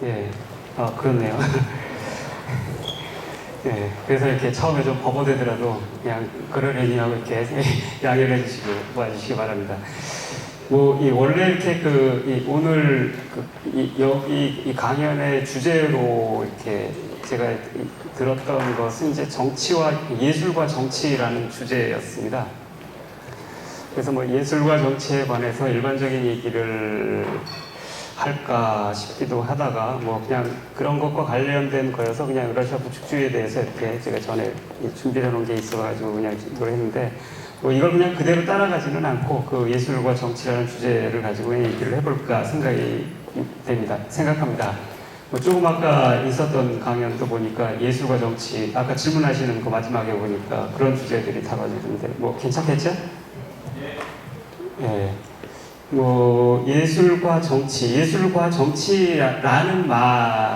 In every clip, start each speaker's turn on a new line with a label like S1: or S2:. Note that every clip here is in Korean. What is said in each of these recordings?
S1: 예, 그렇네요. 예, 그래서 이렇게 처음에 좀 버벅대더라도 그냥 그러려니 하고 이렇게 양해를 해주시고 봐주시기 바랍니다. 원래 이렇게 오늘 여기 이 강연의 주제로 이렇게 제가 들었던 것은 이제 예술과 정치라는 주제였습니다. 그래서 예술과 정치에 관해서 일반적인 얘기를 할까 싶기도 하다가 그냥 그런 것과 관련된 거여서 그냥 러시아 부축주의에 대해서 이렇게 제가 전에 준비해 놓은 게 있어가지고 그냥 이걸 했는데 이걸 그냥 그대로 따라가지는 않고 그 예술과 정치라는 주제를 가지고 얘기를 해볼까 생각합니다. 조금 아까 있었던 강연도 보니까 예술과 정치, 아까 질문하시는 거 마지막에 보니까 그런 주제들이 다뤄지는데 괜찮겠죠? 예. 예술과 정치라는 말은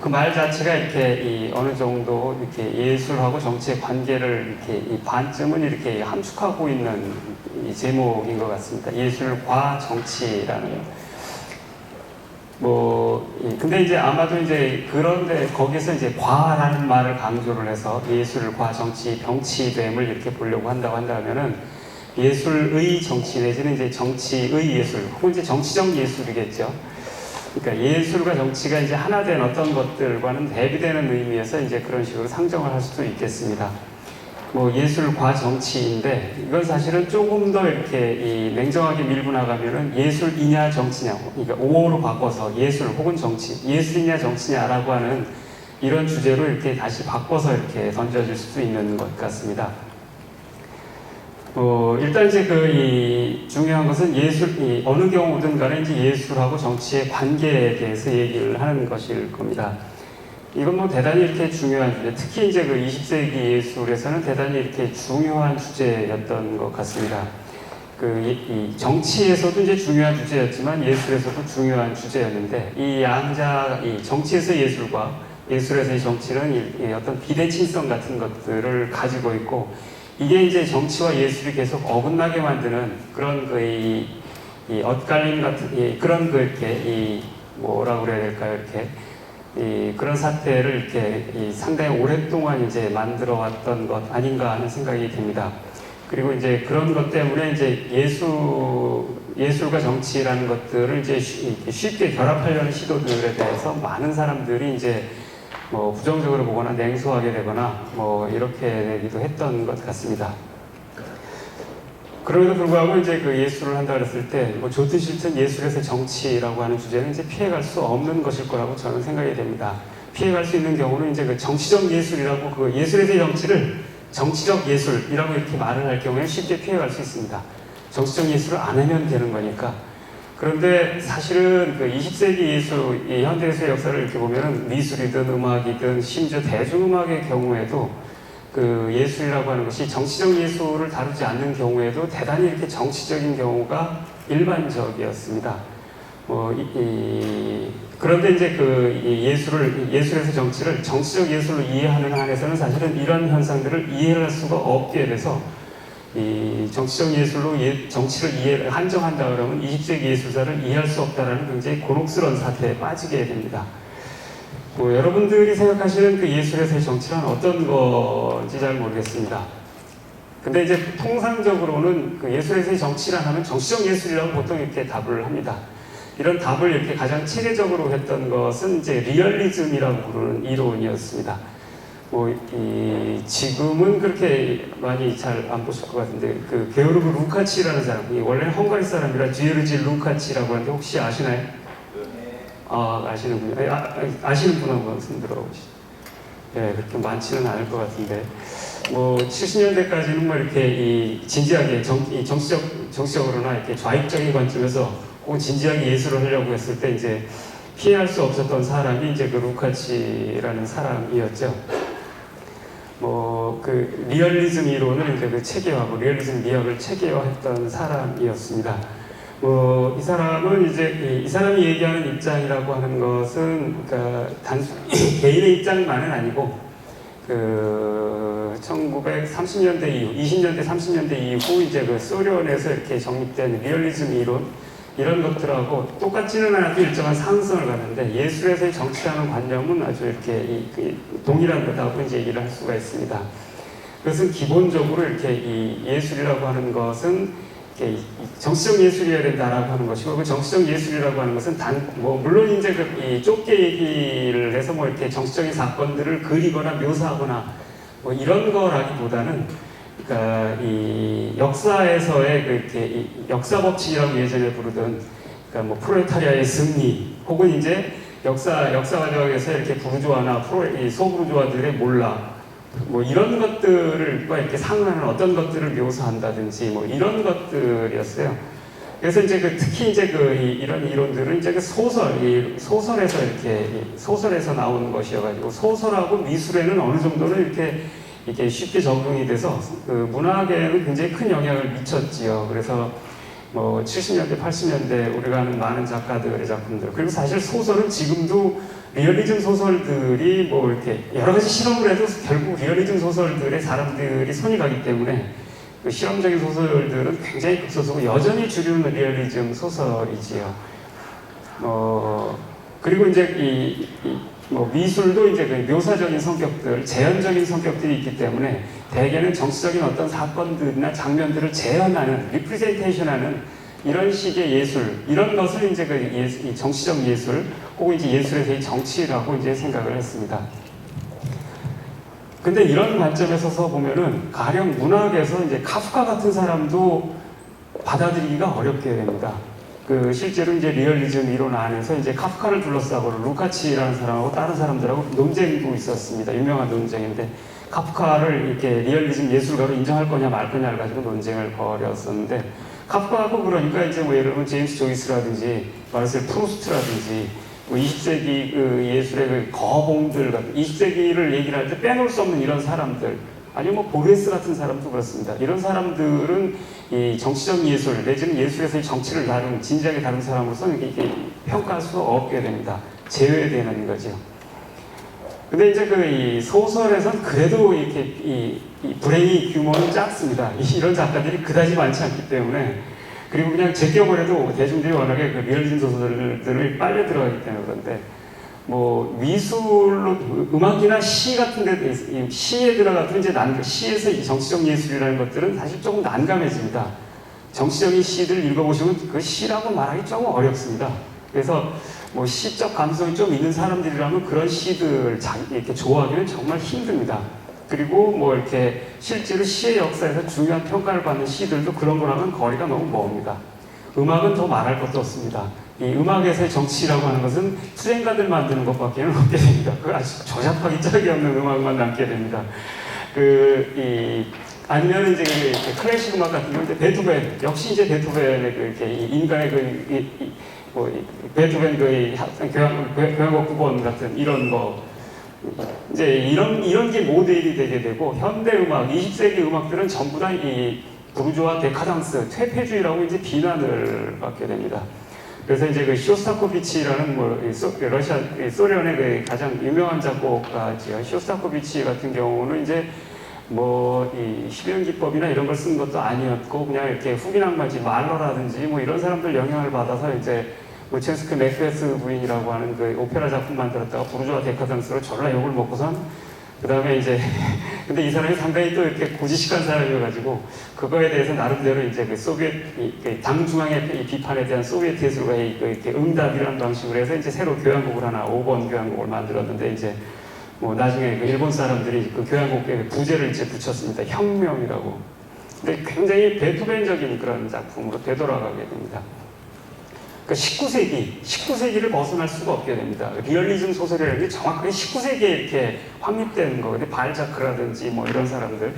S1: 그 말 자체가 이렇게 어느 정도 이렇게 예술하고 정치의 관계를 이렇게 반쯤은 이렇게 함축하고 있는 이 제목인 것 같습니다. 예술과 정치라는. 근데 이제 아마도 이제 그런데 거기서 이제 과라는 말을 강조를 해서 예술과 정치, 병치됨을 이렇게 보려고 한다고 한다면은 예술의 정치 내지는 이제 정치의 예술 혹은 이제 정치적 예술이겠죠. 그러니까 예술과 정치가 이제 하나 된 어떤 것들과는 대비되는 의미에서 이제 그런 식으로 상정을 할 수도 있겠습니다. 예술과 정치인데 이건 사실은 조금 더 이렇게 냉정하게 밀고 나가면은 예술이냐 정치냐, 그러니까 오어로 바꿔서 예술 혹은 정치, 예술이냐 정치냐라고 하는 이런 주제로 이렇게 다시 바꿔서 이렇게 던져줄 수도 있는 것 같습니다. 일단 이제 중요한 것은 어느 경우든 간에 이제 예술하고 정치의 관계에 대해서 얘기를 하는 것일 겁니다. 이건 대단히 이렇게 중요한 주제, 특히 이제 20세기 예술에서는 대단히 이렇게 중요한 주제였던 것 같습니다. 이 정치에서도 이제 중요한 주제였지만 예술에서도 중요한 주제였는데 이 정치에서의 예술과 예술에서의 정치는 어떤 비대칭성 같은 것들을 가지고 있고 이게 이제 정치와 예술이 계속 어긋나게 만드는 그런 이 엇갈림 같은 그런 이렇게 뭐라고 그래야 될까요? 이렇게 그런 사태를 이렇게 상당히 오랫동안 이제 만들어 왔던 것 아닌가 하는 생각이 듭니다. 그리고 이제 그런 것 때문에 이제 예술과 정치라는 것들을 이제 쉽게 결합하려는 시도들에 대해서 많은 사람들이 이제 부정적으로 보거나 냉소하게 되거나 이렇게 되기도 했던 것 같습니다. 그럼에도 불구하고 이제 예술을 한다 그랬을 때 좋든 싫든 예술에서 정치라고 하는 주제는 이제 피해갈 수 없는 것일 거라고 저는 생각이 됩니다. 피해갈 수 있는 경우는 이제 정치적 예술이라고 예술에서의 정치를 정치적 예술이라고 이렇게 말을 할 경우에 쉽게 피해갈 수 있습니다. 정치적 예술을 안 하면 되는 거니까. 그런데 사실은 20세기 예술, 현대 예술의 역사를 이렇게 보면은 미술이든 음악이든 심지어 대중음악의 경우에도 예술이라고 하는 것이 정치적 예술을 다루지 않는 경우에도 대단히 이렇게 정치적인 경우가 일반적이었습니다. 그런데 이제 예술에서 정치를 정치적 예술로 이해하는 한에서는 사실은 이런 현상들을 이해할 수가 없게 돼서 이 정치적 예술로 정치를 한정한다 그러면 20세기 예술사를 이해할 수 없다라는 굉장히 곤혹스러운 사태에 빠지게 됩니다. 여러분들이 생각하시는 예술에서의 정치란 어떤 건지 잘 모르겠습니다. 근데 이제 통상적으로는 예술에서의 정치란 하면 정치적 예술이라고 보통 이렇게 답을 합니다. 이런 답을 이렇게 가장 체계적으로 했던 것은 이제 리얼리즘이라고 부르는 이론이었습니다. 지금은 그렇게 많이 잘 안 보실 것 같은데 게오르그 루카치라는 사람이 원래는 헝가리 사람이라 지에르지 루카치라고 하는데 혹시 아시나요? 아시는군요. 아시는 분 한번 손 들어보시죠. 네, 그렇게 많지는 않을 것 같은데 70년대까지는 이렇게 진지하게 정치적으로나 이렇게 좌익적인 관점에서 혹은 진지하게 예술을 하려고 했을 때 이제 피할 수 없었던 사람이 이제 루카치라는 사람이었죠. 리얼리즘 이론을 이제 체계화하고 리얼리즘 미학을 체계화했던 사람이었습니다. 이 사람은 이제 이 사람이 얘기하는 입장이라고 하는 것은 그러니까 단순히 개인의 입장만은 아니고 1930년대 이후, 20년대, 30년대 이후 이제 소련에서 이렇게 정립된 리얼리즘 이론, 이런 것들하고 똑같지는 않아도 일정한 상승을 가는데 예술에서의 정치라는 관념은 아주 이렇게 동일한 거다고 이제 얘기를 할 수가 있습니다. 그것은 기본적으로 이렇게 이 예술이라고 하는 것은 이렇게 정치적 예술이어야 된다라고 하는 것이고, 그 정치적 예술이라고 하는 것은 물론 이제 이 좁게 얘기를 해서 뭐 이렇게 정치적인 사건들을 그리거나 묘사하거나 뭐 이런 거라기보다는, 그러니까 이 역사에서의 이렇게 이 역사 법칙이라고 예전에 부르던, 그러니까 뭐 프롤레타리아의 승리, 혹은 이제 역사 과정에서 이렇게 부르주아나 소부르주아들의 몰락, 뭐 이런 것들과 이렇게 상응하는 어떤 것들을 묘사한다든지 뭐 이런 것들이었어요. 그래서 이제 특히 이제 이런 이론들은 이제 소설에서 소설에서 나오는 것이어가지고, 소설하고 미술에는 어느 정도는 이렇게 쉽게 적용이 돼서 문학에는 굉장히 큰 영향을 미쳤지요. 그래서 뭐 70년대, 80년대 우리가 아는 많은 작가들의 작품들, 그리고 사실 소설은 지금도 리얼리즘 소설들이 뭐 이렇게 여러 가지 실험을 해도 결국 리얼리즘 소설들의 사람들이 손이 가기 때문에 그 실험적인 소설들은 굉장히 극소수고 여전히 주류는 리얼리즘 소설이지요. 그리고 이제 뭐 미술도 이제 그 묘사적인 성격들, 재현적인 성격들이 있기 때문에 대개는 정치적인 어떤 사건들이나 장면들을 재현하는, 리프레젠테이션하는 이런 식의 예술, 이런 것을 이제 이 정치적 예술, 혹은 이제 예술에 대해 정치라고 이제 생각을 했습니다. 근데 이런 관점에 서서 보면은 가령 문학에서 이제 카프카 같은 사람도 받아들이기가 어렵게 됩니다. 실제로 이제 리얼리즘 이론 안에서 이제 카프카를 둘러싸고 루카치라는 사람하고 다른 사람들하고 논쟁도 있었습니다. 유명한 논쟁인데, 카프카를 이렇게 리얼리즘 예술가로 인정할 거냐 말 거냐를 가지고 논쟁을 벌였었는데, 카프카하고 그러니까 이제 뭐 예를 들면 제임스 조이스라든지 마르셀 프루스트라든지 뭐 20세기 예술의 거봉들 같은, 20세기를 얘기를 할 때 빼놓을 수 없는 이런 사람들, 아니면 뭐 보레스 같은 사람도 그렇습니다. 이런 사람들은 이 정치적 예술 내지는 예술에서의 정치를 진지하게 다룬 사람으로서는 이게 평가할 수 없게 됩니다. 제외되는 거죠. 근데 이제 이 소설에선 그래도 이렇게 이 불행의 규모는 작습니다. 이런 작가들이 그다지 많지 않기 때문에, 그리고 그냥 제껴버려도 대중들이 워낙에 리얼리즘 소설들을 빨려 들어가기 때문에 그런데, 뭐 미술로 음악이나 시 같은 데 시에 들어가도 이제 시에서 이 정치적 예술이라는 것들은 사실 조금 난감해집니다. 정치적인 시들 읽어보시면 그 시라고 말하기 조금 어렵습니다. 그래서 뭐 시적 감성이 좀 있는 사람들이라면 그런 시들 이렇게 좋아하기는 정말 힘듭니다. 그리고 뭐 이렇게 실제로 시의 역사에서 중요한 평가를 받는 시들도 그런 거랑은 거리가 너무 멉니다. 음악은 더 말할 것도 없습니다. 이 음악에서의 정치라고 하는 것은 투쟁가들 만드는 것밖에 없게 됩니다. 그 아주 조잡하기 짝이 없는 음악만 남게 됩니다. 아니면 이제 클래식 음악 같은 경우, 베토벤, 역시 이제 베토벤의 이렇게 인간의 베토벤 교향곡 9번 같은 이런 거, 이제 이런 게 모델이 되게 되고, 현대 음악, 20세기 음악들은 전부 다 이 부르주아 데카당스, 퇴폐주의라고 이제 비난을 받게 됩니다. 그래서 이제 쇼스타코비치라는 소련의 가장 유명한 작곡가지요. 쇼스타코비치 같은 경우는 이제 이 12연기법이나 이런 걸 쓴 것도 아니었고, 그냥 이렇게 후기낭만지 말러라든지 뭐 이런 사람들 영향을 받아서 이제 무첸스크 맥베스 부인이라고 하는 오페라 작품 만들었다가 부르주아 데카당스로 졸라 욕을 먹고선, 그 다음에 이제 근데 이 사람이 상당히 또 이렇게 고지식한 사람이어가지고 그거에 대해서 나름대로 이제 소비에트 당 중앙의 비판에 대한 소비에트 예술가의 이렇게 응답이라는 방식으로 해서 이제 새로 교향곡을 하나 5번 교향곡을 만들었는데, 이제 뭐 나중에 일본 사람들이 교향곡에 부제를 이제 붙였습니다. 혁명이라고. 근데 굉장히 베토벤적인 그런 작품으로 되돌아가게 됩니다. 그러니까 19세기를 벗어날 수가 없게 됩니다. 리얼리즘 소설이라는 게 정확하게 19세기에 이렇게 확립되는 거거든요. 발자크라든지 뭐 이런 사람들,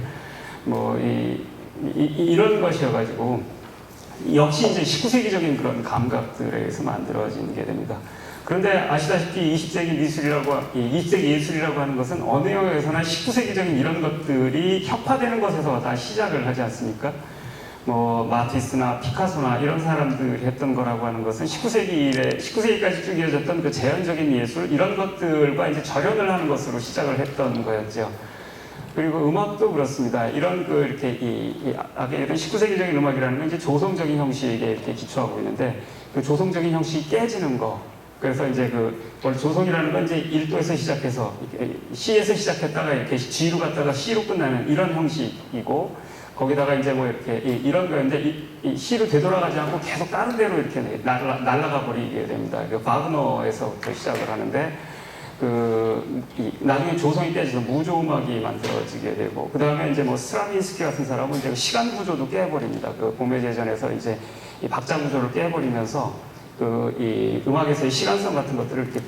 S1: 이런 것이어가지고, 역시 이제 19세기적인 그런 감각들에 의해서 만들어지게 됩니다. 그런데 아시다시피 20세기 예술이라고 하는 것은 어느 영역에서나 19세기적인 이런 것들이 혁파되는 것에서 다 시작을 하지 않습니까? 마티스나 피카소나 이런 사람들이 했던 거라고 하는 것은 19세기까지 쭉 이어졌던 그 재현적인 예술, 이런 것들과 이제 절연을 하는 것으로 시작을 했던 거였죠. 그리고 음악도 그렇습니다. 이런 이렇게 아까 이런 19세기적인 음악이라는 건 이제 조성적인 형식에 이렇게 기초하고 있는데 그 조성적인 형식이 깨지는 거. 그래서 이제 원래 조성이라는 건 이제 1도에서 시작해서 C에서 시작했다가 이렇게 G로 갔다가 C로 끝나는 이런 형식이고 거기다가 이제 뭐 이렇게 이런 거였는데 이 C로 되돌아가지 않고 계속 다른 데로 이렇게 날아가 버리게 됩니다. 바그너에서부터 시작을 하는데 나중에 조성이 깨져서 무조음악이 만들어지게 되고, 그 다음에 이제 뭐 스트라빈스키 같은 사람은 이제 시간 구조도 깨버립니다. 봄의 제전에서 이제 이 박자 구조를 깨버리면서 이 음악에서의 시간성 같은 것들을 이렇게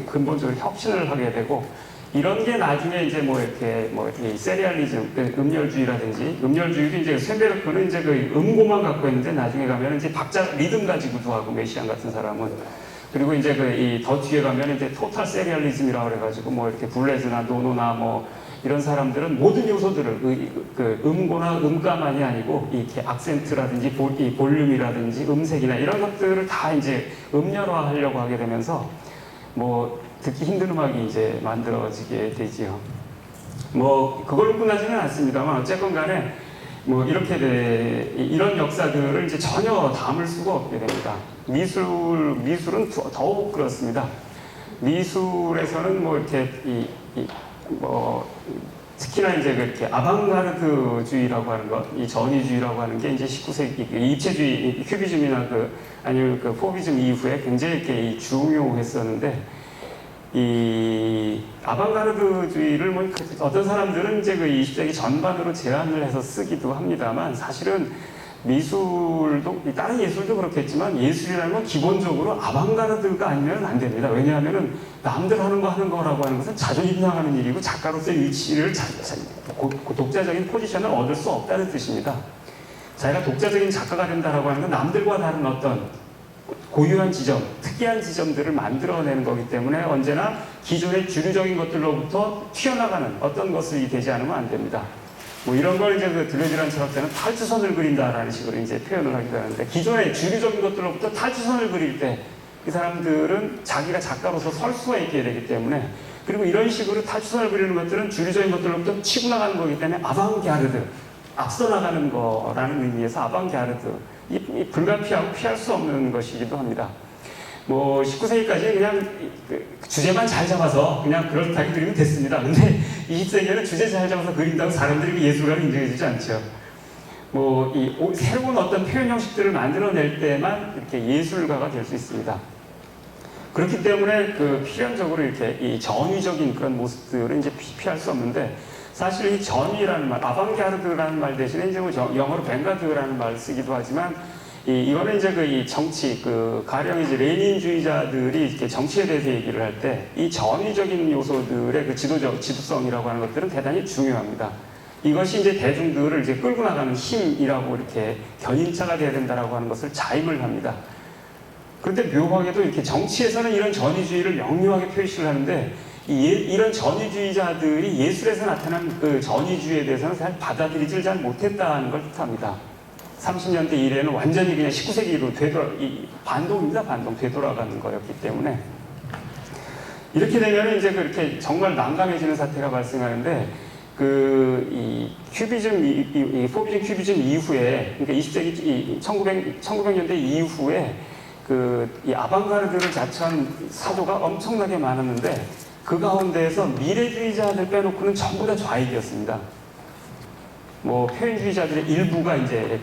S1: 근본적으로 혁신을 하게 되고, 이런 게 나중에 이제 뭐 이렇게 세리얼리즘, 음열주의도 이제 쇤베르크는 이제 음고만 갖고 있는데 나중에 가면 이제 박자, 리듬 가지고도 하고, 메시안 같은 사람은. 그리고 이제 더 뒤에 가면 이제 토탈 세리얼리즘이라고 그래가지고 뭐 이렇게 블레즈나 노노나 뭐 이런 사람들은 모든 요소들을 음고나 음가만이 아니고 이렇게 악센트라든지 볼륨이라든지 음색이나 이런 것들을 다 이제 음열화하려고 하게 되면서 뭐 듣기 힘든 음악이 이제 만들어지게 되지요. 뭐 그걸로 끝나지는 않습니다만 어쨌건 간에 뭐 이런 역사들을 이제 전혀 담을 수가 없게 됩니다. 미술은 더욱 그렇습니다. 미술에서는 뭐 이렇게 특히나 이제 그렇게 아방가르드주의라고 하는 것, 이 전위주의라고 하는 게 이제 19세기 입체주의, 큐비즘이나 아니면 포비즘 이후에 굉장히 이렇게 중요했었는데, 이 아방가르드주의를 뭐 어떤 사람들은 이제 20세기 전반으로 제한을 해서 쓰기도 합니다만, 사실은 미술도 다른 예술도 그렇겠지만 예술이라는 건 기본적으로 아방가르드가 아니면 안 됩니다. 왜냐하면은 남들 하는 거라고 하는 것은 자존심 상하는 일이고 작가로서의 위치를 독자적인 포지션을 얻을 수 없다는 뜻입니다. 자기가 독자적인 작가가 된다라고 하는 건 남들과 다른 어떤 고유한 지점, 특이한 지점들을 만들어내는 거기 때문에 언제나 기존의 주류적인 것들로부터 튀어나가는 어떤 것이 되지 않으면 안 됩니다. 뭐 이런 걸 이제 들레즈란 철학자는 탈주선을 그린다라는 식으로 이제 표현을 하기도 하는데, 기존의 주류적인 것들로부터 탈주선을 그릴 때 이 사람들은 자기가 작가로서 설 수가 있게 되기 때문에, 그리고 이런 식으로 탈주선을 그리는 것들은 주류적인 것들로부터 치고 나가는 거기 때문에 아방갸르드, 앞서 나가는 거라는 의미에서 아방갸르드, 불가피하고 피할 수 없는 것이기도 합니다. 뭐 19세기까지 그냥 주제만 잘 잡아서 그냥 그렇다고 그리면 됐습니다. 근데 20세기에는 주제 잘 잡아서 그린다고 사람들이 예술가를 인정해주지 않죠. 뭐 새로운 어떤 표현 형식들을 만들어낼 때만 이렇게 예술가가 될 수 있습니다. 그렇기 때문에 필연적으로 이렇게 이 전위적인 그런 모습들은 이제 피할 수 없는데, 사실 이 전위라는 말, 아방가르드라는 말 대신에 이제 뭐 영어로 뱅가드라는 말을 쓰기도 하지만, 이거는 이제 이 정치, 가령 이제 레닌주의자들이 이렇게 정치에 대해서 얘기를 할 때 이 전위적인 요소들의 지도성이라고 하는 것들은 대단히 중요합니다. 이것이 이제 대중들을 이제 끌고 나가는 힘이라고 이렇게 견인차가 돼야 된다라고 하는 것을 자임을 합니다. 그런데 묘하게도 이렇게 정치에서는 이런 전위주의를 명료하게 표시를 하는데, 이런 전위주의자들이 예술에서 나타난 전위주의에 대해서는 잘 받아들이질 잘 못했다는 걸 뜻합니다. 30년대 이래는 완전히 그냥 19세기로 반동입니다. 되돌아가는 거였기 때문에. 이렇게 되면 이제 그렇게 정말 난감해지는 사태가 발생하는데, 이 포비즘 큐비즘 이후에, 그러니까 20세기, 1900년대 이후에 이 아방가르드를 자처한 사도가 엄청나게 많았는데, 그 가운데에서 미래주의자들 빼놓고는 전부 다 좌익이었습니다. 뭐 표현주의자들의 일부가 이제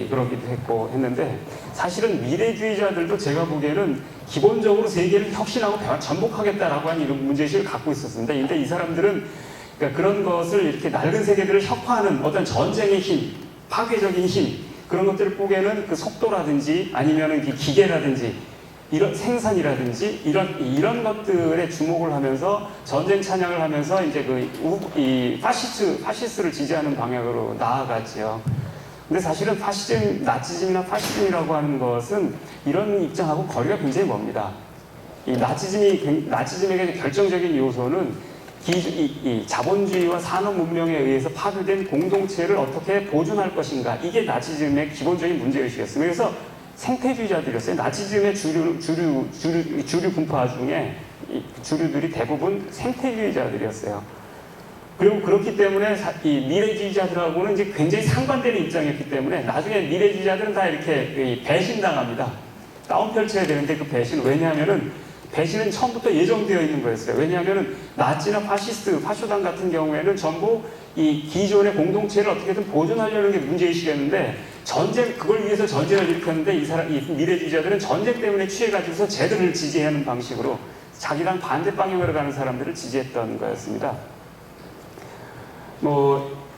S1: 그러기도 했고 했는데, 사실은 미래주의자들도 제가 보기에는 기본적으로 세계를 혁신하고 전복하겠다라고 하는 이런 문제의식을 갖고 있었습니다. 근데 이 사람들은 그러니까 그런 것을 이렇게 낡은 세계들을 혁파하는 어떤 전쟁의 힘, 파괴적인 힘, 그런 것들을 보기에는 속도라든지 아니면은 기계라든지 이런 생산이라든지 이런 것들에 주목을 하면서 전쟁 찬양을 하면서 이제 이 파시스트를 지지하는 방향으로 나아가지요. 근데 사실은 나치즘이나 파시즘이라고 하는 것은 이런 입장하고 거리가 굉장히 멉니다. 이 나치즘에게 결정적인 요소는 이 자본주의와 산업 문명에 의해서 파괴된 공동체를 어떻게 보존할 것인가, 이게 나치즘의 기본적인 문제의식이었습니다. 그래서 생태주의자들이었어요. 나치즘의 주류 분파 중에 주류들이 대부분 생태주의자들이었어요. 그리고 그렇기 때문에 이 미래주의자들하고는 이제 굉장히 상반되는 입장이었기 때문에 나중에 미래주의자들은 다 이렇게 배신당합니다. 다운 펼쳐야 되는데 그 배신, 왜냐하면은 배신은 처음부터 예정되어 있는 거였어요. 왜냐하면은 나치나 파쇼당 같은 경우에는 전부 이 기존의 공동체를 어떻게든 보존하려는 게 문제의식이었는데 그걸 위해서 전쟁을 일으켰는데 이 미래주의자들은 전쟁 때문에 취해가지고서 쟤들을 지지하는 방식으로 자기랑 반대 방향으로 가는 사람들을 지지했던 거였습니다.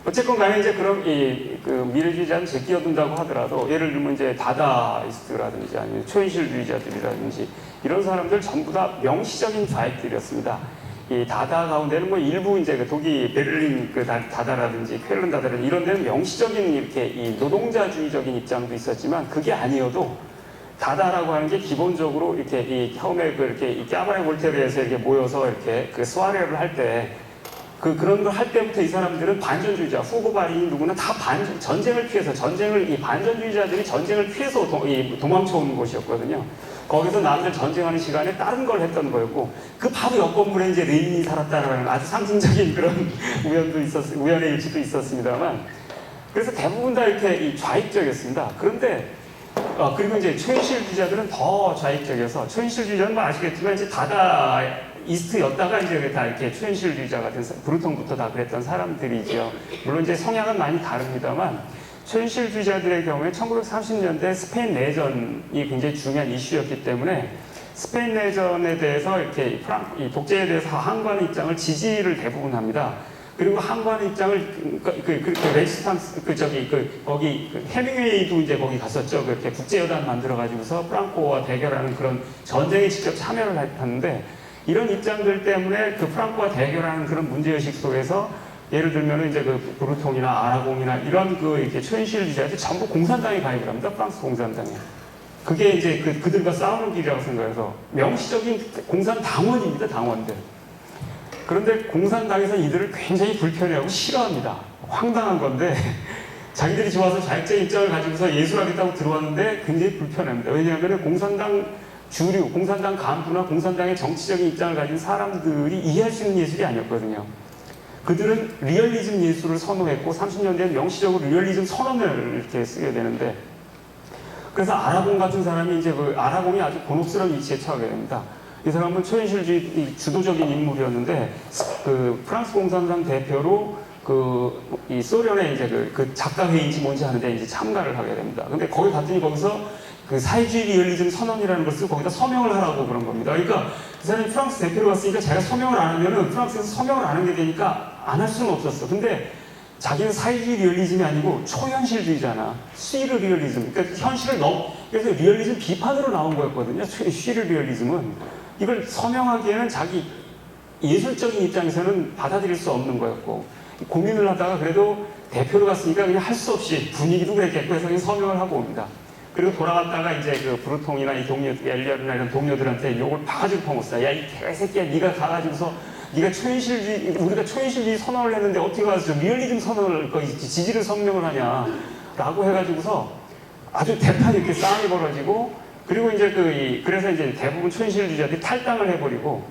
S1: 어쨌건 간에 이제 그런 그 미래주의자는 제끼어둔다고 하더라도 예를 들면 이제 다다이스트라든지 아니면 초현실주의자들이라든지 이런 사람들 전부 다 명시적인 좌익들이었습니다. 이 다다 가운데는 일부 이제 그 독일 베를린 그 다다라든지 쾰른 다다라든지 이런 데는 명시적인 이렇게 이 노동자주의적인 입장도 있었지만 그게 아니어도 다다라고 하는 게 기본적으로 이렇게 이 처음에 이렇게 이 까바레 볼테르에서 이렇게 모여서 이렇게 그 소아레를 할 때 그런 걸 할 때부터 이 사람들은 반전주의자, 후고발이 누구나 다 전쟁을 피해서 이 반전주의자들이 전쟁을 피해서 도망쳐 오는 곳이었거든요. 거기서 남들 전쟁하는 시간에 다른 걸 했던 거였고, 그 바로 옆 건물에 이제 레닌이 살았다라는 아주 상징적인 그런 우연의 일치도 있었습니다만, 그래서 대부분 다 이렇게 좌익적이었습니다. 그런데, 그리고 이제 초현실주의자들은 더 좌익적이어서, 초현실주의자는 아시겠지만 이제 다다이스트였다가 이제 다 이렇게 초현실주의자가 된 브루통부터 다 그랬던 사람들이죠. 물론 이제 성향은 많이 다릅니다만 초현실주의자들의 경우에 1930년대 스페인 내전이 굉장히 중요한 이슈였기 때문에 스페인 내전에 대해서 이렇게 이 독재에 대해서 항거하는 입장을 지지를 대부분 합니다. 그리고 항거하는 입장을 레지스탕스 거기 해밍웨이도 이제 거기 갔었죠. 그렇게 국제여단 만들어가지고서 프랑코와 대결하는 그런 전쟁에 직접 참여를 했는데 이런 입장들 때문에 그 프랑코와 대결하는 그런 문제의식 속에서 예를 들면 이제 그 브루통이나 아라공이나 이런 이렇게 초현실주의자들이 전부 공산당에 가입을 합니다. 프랑스 공산당에. 그게 이제 그들과 싸우는 길이라고 생각해서 명시적인 공산당원입니다. 당원들. 그런데 공산당에서 이들을 굉장히 불편해하고 싫어합니다. 황당한 건데 자기들이 좋아서 자익적인 입장을 가지고서 예술하겠다고 들어왔는데 굉장히 불편합니다. 왜냐하면 공산당 주류, 공산당 간부나 공산당의 정치적인 입장을 가진 사람들이 이해할 수 있는 예술이 아니었거든요. 그들은 리얼리즘 예술을 선호했고 30년대에는 명시적으로 리얼리즘 선언을 이렇게 쓰게 되는데 그래서 아라공 같은 사람이 이제 아라공이 아주 곤혹스러운 위치에 처하게 됩니다. 이 사람은 초현실주의 주도적인 인물이었는데 프랑스 공산당 대표로 이 소련의 이제 그 작가회의인지 뭔지 하는데 이제 참가를 하게 됩니다. 근데 거기 갔더니 거기서 사회주의 리얼리즘 선언이라는 것을 거기다 서명을 하라고 그런 겁니다. 그러니까 그 사람이 프랑스 대표로 갔으니까 자기가 서명을 안 하면은 프랑스에서 서명을 안 하게 되니까 안 할 수는 없었어. 근데 자기는 사회주의 리얼리즘이 아니고 초현실주의잖아. 쉬르 리얼리즘. 그러니까 현실을 그래서 리얼리즘 비판으로 나온 거였거든요. 쉬르 리얼리즘은. 이걸 서명하기에는 자기 예술적인 입장에서는 받아들일 수 없는 거였고 고민을 하다가 그래도 대표로 갔으니까 그냥 할 수 없이 분위기도 그랬겠고 해서 그냥 서명을 하고 옵니다. 그리고 돌아갔다가 이제 그 브루통이나 이 엘리엇이나 이런 동료들한테 욕을 바가지고 퍼먹었어요. 야, 이 개새끼야, 네가 가가지고서 우리가 초현실주의 선언을 했는데 어떻게 가서 리얼리즘 선언을 지지를 서명을 하냐 라고 해가지고서 아주 대판이 이렇게 싸움이 벌어지고 그리고 이제 그래서 이제 대부분 초현실주의자들이 탈당을 해버리고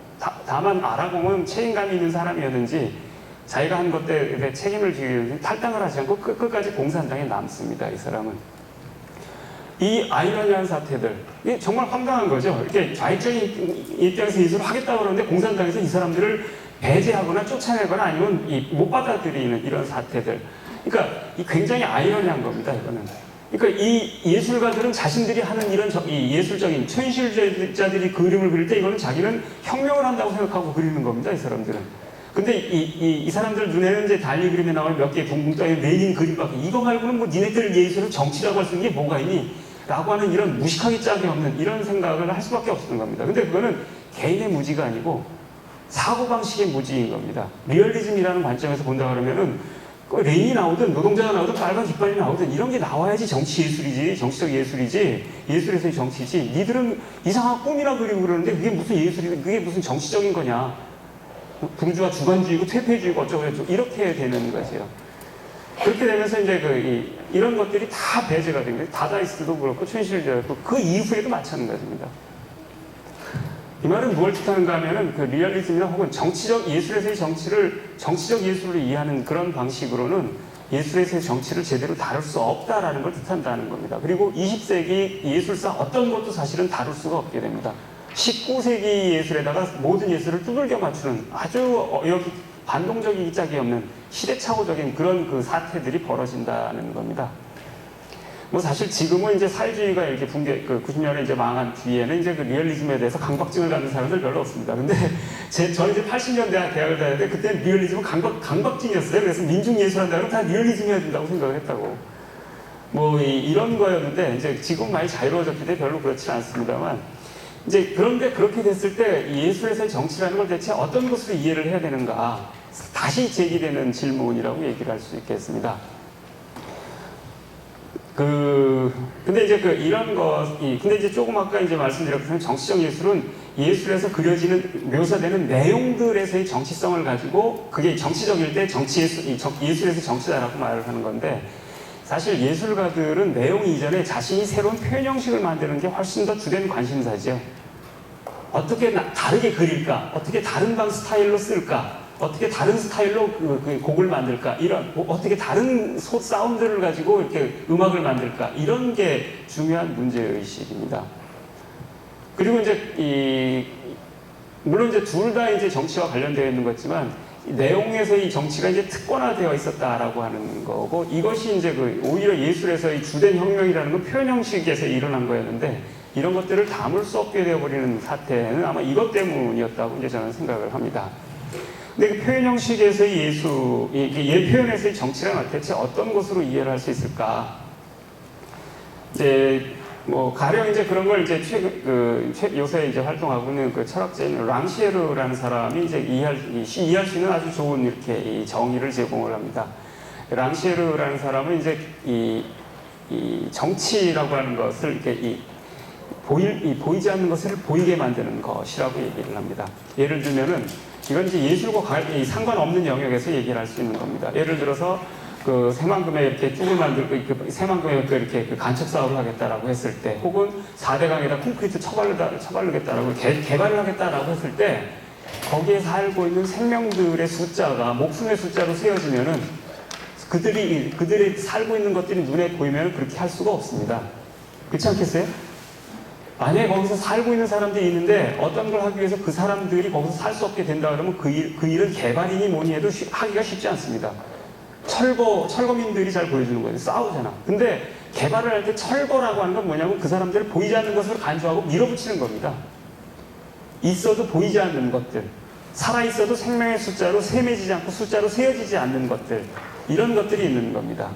S1: 다만 아라공은 책임감이 있는 사람이었는지 자기가 한 것 때문에 책임을 지기 위해서 탈당을 하지 않고 끝까지 공산당에 남습니다. 이 사람은. 이 아이러니한 사태들, 이게 정말 황당한 거죠. 이렇게 좌익적인 입장에서 예술을 하겠다고 그러는데 공산당에서 이 사람들을 배제하거나 쫓아내거나 아니면 못 받아들이는 이런 사태들. 그러니까 굉장히 아이러니한 겁니다, 이거는. 그러니까 이 예술가들은 자신들이 하는 이런 이 예술적인 초현실주의자들이 그림을 그릴 때 이거는 자기는 혁명을 한다고 생각하고 그리는 겁니다, 이 사람들은. 근데 이 사람들 눈에는 이제 달리 그림에 나오는 몇 개 붕붕 떠있는 레닌 그림밖에 이거 말고는 뭐 니네들 예술을 정치라고 할 수 있는 게 뭐가 있니? 라고 하는 이런 무식하기 짝이 없는 이런 생각을 할 수밖에 없었던 겁니다. 근데 그거는 개인의 무지가 아니고 사고방식의 무지인 겁니다. 리얼리즘이라는 관점에서 본다 그러면은 레인이 나오든 노동자가 나오든 빨간 깃발이 나오든 이런 게 나와야지 정치 예술이지, 정치적 예술이지, 예술에서의 정치지. 니들은 이상한 꿈이나 그리고 그러는데 그게 무슨 예술이고 그게 무슨 정치적인 거냐. 부르주아 주관주의고 퇴폐주의고 어쩌고저쩌고 이렇게 되는 거죠. 그렇게 되면서 이제 이런 것들이 다 배제가 된 거예요. 다다이스트도 그렇고 초현실주의도 그렇고 그 이후에도 마찬가지입니다. 이 말은 무엇을 뜻하는가 하면은 그 리얼리즘이나 혹은 정치적 예술에서의 정치적 예술을 이해하는 그런 방식으로는 예술에서의 정치를 제대로 다룰 수 없다라는 걸 뜻한다는 겁니다. 그리고 20세기 예술사 어떤 것도 사실은 다룰 수가 없게 됩니다. 19세기 예술에다가 모든 예술을 두들겨 맞추는 아주 반동적이기 짝이 없는 시대착오적인 그런 그 사태들이 벌어진다는 겁니다. 뭐 사실 지금은 이제 사회주의가 이렇게 90년에 이제 망한 뒤에는 이제 그 리얼리즘에 대해서 강박증을 갖는 사람들 별로 없습니다. 근데 저는 이제 80년대 대학을 다녔는데 그때 리얼리즘은 강박증이었어요. 그래서 민중예술 한다고 다 리얼리즘해야 된다고 생각을 했다고. 뭐 이런 거였는데 이제 지금 많이 자유로워졌기 때문에 별로 그렇지는 않습니다만 이제 그런데 그렇게 됐을 때 예술에서의 정치라는 걸 대체 어떤 것으로 이해를 해야 되는가 다시 제기되는 질문이라고 얘기를 할 수 있겠습니다. 근데 이제 근데 이제 조금 아까 이제 말씀드렸던 정치적 예술은 예술에서 묘사되는 내용들에서의 정치성을 가지고 그게 정치적일 때 예술에서 정치다라고 말을 하는 건데 사실 예술가들은 내용 이전에 자신이 새로운 표현 형식을 만드는 게 훨씬 더 주된 관심사죠. 어떻게 다르게 그릴까? 어떻게 다른 스타일로 쓸까? 어떻게 다른 스타일로 그 곡을 만들까? 어떻게 다른 사운드를 가지고 이렇게 음악을 만들까? 이런 게 중요한 문제의식입니다. 그리고 이제 물론 이제 둘 다 이제 정치와 관련되어 있는 거지만 내용에서 이 정치가 이제 특권화되어 있었다라고 하는 거고 이것이 이제 오히려 예술에서의 주된 혁명이라는 건 표현 형식에서 일어난 거였는데 이런 것들을 담을 수 없게 되어버리는 사태는 아마 이것 때문이었다고 이제 저는 생각을 합니다. 근데 그 표현 형식에서의 표현에서의 정치란 대체 어떤 것으로 이해를 할 수 있을까? 이제 뭐 가령 이제 그런 걸 이제 요새 이제 활동하고 있는 그 철학자인 랑시에르라는 사람이 이제 이해할 수 있는 아주 좋은 이렇게 이 정의를 제공을 합니다. 랑시에르라는 사람은 이제 이 정치라고 하는 것을 이렇게 보이지 않는 것을 보이게 만드는 것이라고 얘기를 합니다. 예를 들면은 이건 이제 예술과 상관없는 영역에서 얘기를 할 수 있는 겁니다. 예를 들어서 그 새만금에 이렇게 뚝을 만들고 새만금에 이렇게 간척 사업을 하겠다라고 했을 때, 혹은 4대강에다 콘크리트 처바르겠다라고 개발을 하겠다라고 했을 때, 거기에 살고 있는 생명들의 숫자가 목숨의 숫자로 세워지면은 그들이 살고 있는 것들이 눈에 보이면 그렇게 할 수가 없습니다. 그렇지 않겠어요? 만약에 거기서 살고 있는 사람들이 있는데 어떤 걸 하기 위해서 그 사람들이 거기서 살 수 없게 된다 그러면 그 일은 개발이니 뭐니 해도 하기가 쉽지 않습니다. 철거민들이 잘 보여주는 거예요. 싸우잖아. 근데 개발을 할 때 철거라고 하는 건 뭐냐면 그 사람들을 보이지 않는 것을 간주하고 밀어붙이는 겁니다. 있어도 보이지 않는 것들, 살아있어도 생명의 숫자로 세매지지 않고 숫자로 세어지지 않는 것들, 이런 것들이 있는 겁니다.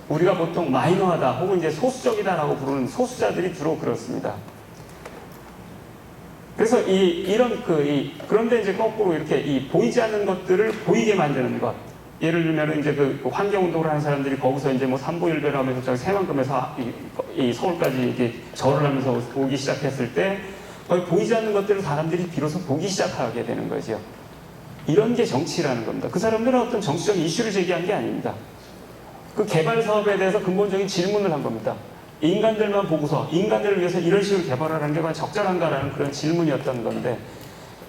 S1: 우리가 보통 마이너하다 혹은 이제 소수적이다라고 부르는 소수자들이 주로 그렇습니다. 그래서 그런데 이제 거꾸로 이렇게 보이지 않는 것들을 보이게 만드는 것. 예를 들면 이제 그 환경운동을 하는 사람들이 거기서 이제 뭐 삼보일배를 하면서 새만금에서 서울까지 이렇게 절을 하면서 오기 시작했을 때 거의 보이지 않는 것들을 사람들이 비로소 보기 시작하게 되는 거죠. 이런 게 정치라는 겁니다. 그 사람들은 어떤 정치적 이슈를 제기한 게 아닙니다. 그 개발 사업에 대해서 근본적인 질문을 한 겁니다. 인간들만 보고서 인간들을 위해서 이런 식으로 개발을 하는 게 과연 적절한가라는 그런 질문이었던 건데,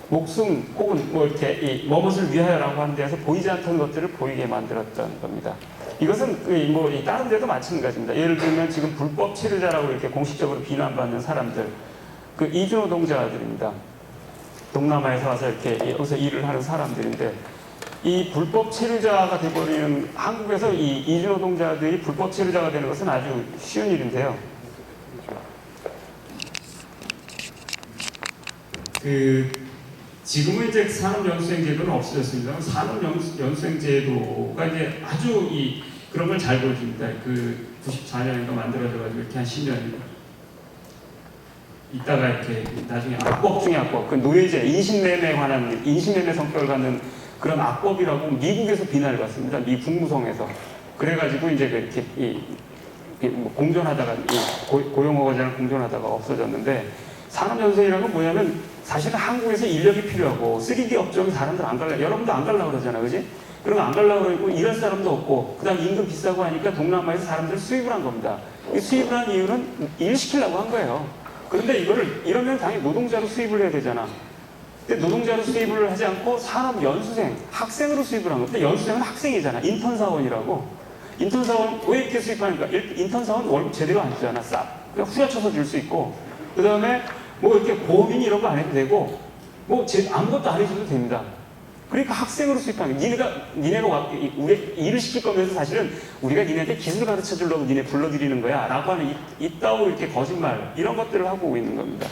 S1: 목숨 혹은 뭐 이렇게 뭐뭇을 위하여라고 하는 데에서 보이지 않던 것들을 보이게 만들었던 겁니다. 이것은 뭐 다른 데도 마찬가지입니다. 예를 들면 지금 불법 체류자라고 이렇게 공식적으로 비난받는 사람들, 그 이주노동자들입니다. 동남아에서 와서 이렇게 여기서 일을 하는 사람들인데, 이 불법 체류자가 돼버리는, 한국에서 이 이주노동자들이 불법 체류자가 되는 것은 아주 쉬운 일인데요. 지금은 이제 산업연수생제도는 없어졌습니다. 산업연수생제도가 이제 아주 그런 걸 잘 보여줍니다. 94년인가 만들어져가지고 이렇게 한 10년 있다가 이렇게 나중에 악법 중에 악법, 그 노예제, 인신매매에 관한, 인신매매 성격을 갖는 그런 악법이라고 미국에서 비난을 받습니다. 미 국무성에서. 그래가지고 이제 이렇게 공존하다가, 고용허가제랑 공존하다가 없어졌는데, 산업연수생이라는 건 뭐냐면 사실은 한국에서 인력이 필요하고 3D 업종에 사람들 안 갈라, 여러분도 안 갈라 그러잖아, 그지? 그럼 안 갈라 그러고 일할 사람도 없고, 그 다음 임금 비싸고 하니까 동남아에서 사람들 수입을 한 겁니다. 이 수입을 한 이유는 일 시키려고 한 거예요. 그런데 이러면 당연히 노동자로 수입을 해야 되잖아. 근데 노동자로 수입을 하지 않고 산업 연수생, 학생으로 수입을 한 거. 근데 연수생은 학생이잖아. 인턴 사원이라고. 인턴 사원 왜 이렇게 수입하니까? 인턴 사원 월급 제대로 안 주잖아. 싹. 그냥 후려쳐서 줄 수 있고. 그 다음에 뭐 이렇게 보험인 이런 거 안 해도 되고, 뭐 아무것도 안 해줘도 됩니다. 그러니까 학생으로 수입하는 거야. 니네가 우리 일을 시킬 거면서 사실은 우리가 니네한테 기술 가르쳐 주려고 니네 불러들이는 거야. 라고 하는 이따오 이렇게 거짓말, 이런 것들을 하고 있는 겁니다.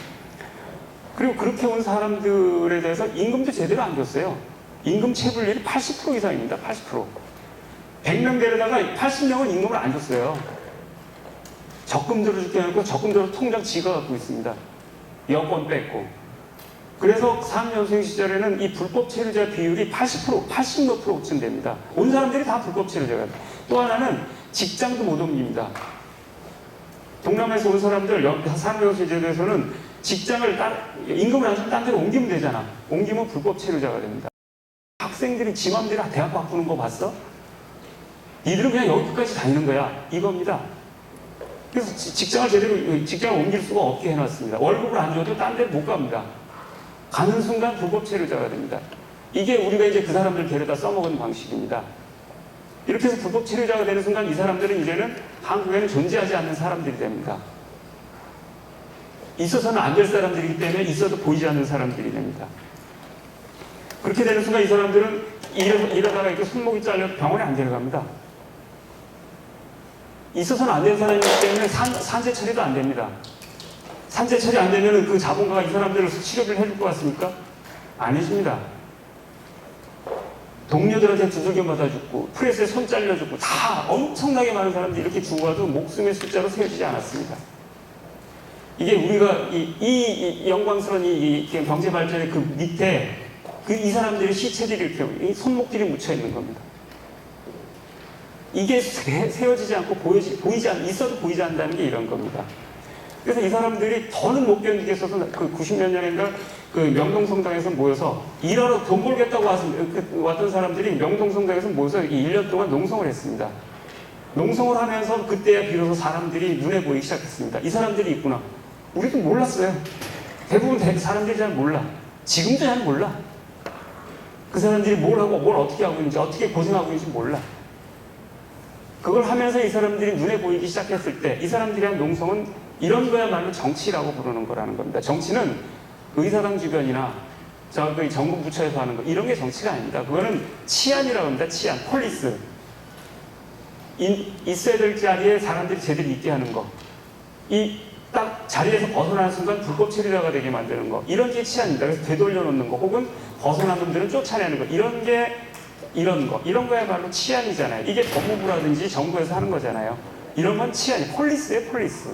S1: 그리고 그렇게 온 사람들에 대해서 임금도 제대로 안 줬어요. 임금 체불률이 80% 이상입니다. 80%. 100명 데려다가 80명은 임금을 안 줬어요. 적금 들어줄게 해놓고 적금 들어 통장 지가 갖고 있습니다. 여권 뺐고. 그래서 사학년생 시절에는 이 불법 체류자 비율이 80몇 프로쯤 됩니다. 온 사람들이 다 불법 체류자가 돼요. 또 하나는 직장도 못 옮깁니다. 동남아에서 온 사람들, 사학년생 제도에서는 직장을 임금을 안 주면 딴 데로 옮기면 되잖아. 옮기면 불법 체류자가 됩니다. 학생들이 지 맘대로 대학 바꾸는 거 봤어? 니들은 그냥 여기까지 다니는 거야. 이겁니다. 그래서 직장을 옮길 수가 없게 해놨습니다. 월급을 안 줘도 딴 데 못 갑니다. 가는 순간 불법 체류자가 됩니다. 이게 우리가 이제 그 사람들 데려다 써먹은 방식입니다. 이렇게 해서 불법 체류자가 되는 순간 이 사람들은 이제는 한국에는 존재하지 않는 사람들이 됩니다. 있어서는 안 될 사람들이기 때문에 있어도 보이지 않는 사람들이 됩니다. 그렇게 되는 순간 이 사람들은 이러다가 이렇게 손목이 잘려서 병원에 안 데려갑니다. 있어서는 안 되는 사람이기 때문에 산재 처리도 안 됩니다. 산재 처리 안 되면 그 자본가가 이 사람들을 치료를 해줄 것 같습니까? 안 해줍니다. 동료들한테 두들겨 맞아 죽고, 프레스에 손 잘려 죽고, 다 엄청나게 많은 사람들이 이렇게 죽어가도 목숨의 숫자로 세워지지 않았습니다. 이게 우리가 이 영광스러운 이 경제 발전의 그 밑에 이 사람들의 시체들이 이렇게 손목들이 묻혀 있는 겁니다. 이게 세워지지 않고 있어도 보이지 않는다는 게 이런 겁니다. 그래서 이 사람들이 더는 못 견디겠어서 그 90몇 년인가 그 명동성당에서 모여서 일하러 돈 벌겠다고 왔던 사람들이 명동성당에서 모여서 1년 동안 농성을 했습니다. 농성을 하면서 그때야 비로소 사람들이 눈에 보이기 시작했습니다. 이 사람들이 있구나. 우리도 몰랐어요. 대부분 사람들이 잘 몰라. 지금도 잘 몰라. 그 사람들이 뭘 하고 뭘 어떻게 하고 있는지, 어떻게 고생하고 있는지 몰라. 그걸 하면서 이 사람들이 눈에 보이기 시작했을 때 이 사람들이 한 농성은 이런 거야말로 정치라고 부르는 거라는 겁니다. 정치는 의사당 주변이나 저기 정부 부처에서 하는 거 이런 게 정치가 아닙니다. 그거는 치안이라고 합니다. 치안, 폴리스. 있어야 될 자리에 사람들이 제대로 있게 하는 거. 딱 자리에서 벗어나는 순간 불법 체류자가 되게 만드는 거. 이런 게 치안입니다. 그래서 되돌려 놓는 거 혹은 벗어난 놈들은 쫓아내는 거. 이런 거야말로 치안이잖아요. 이게 법무부라든지 정부에서 하는 거잖아요. 이런 건 치안이, 폴리스예요, 폴리스.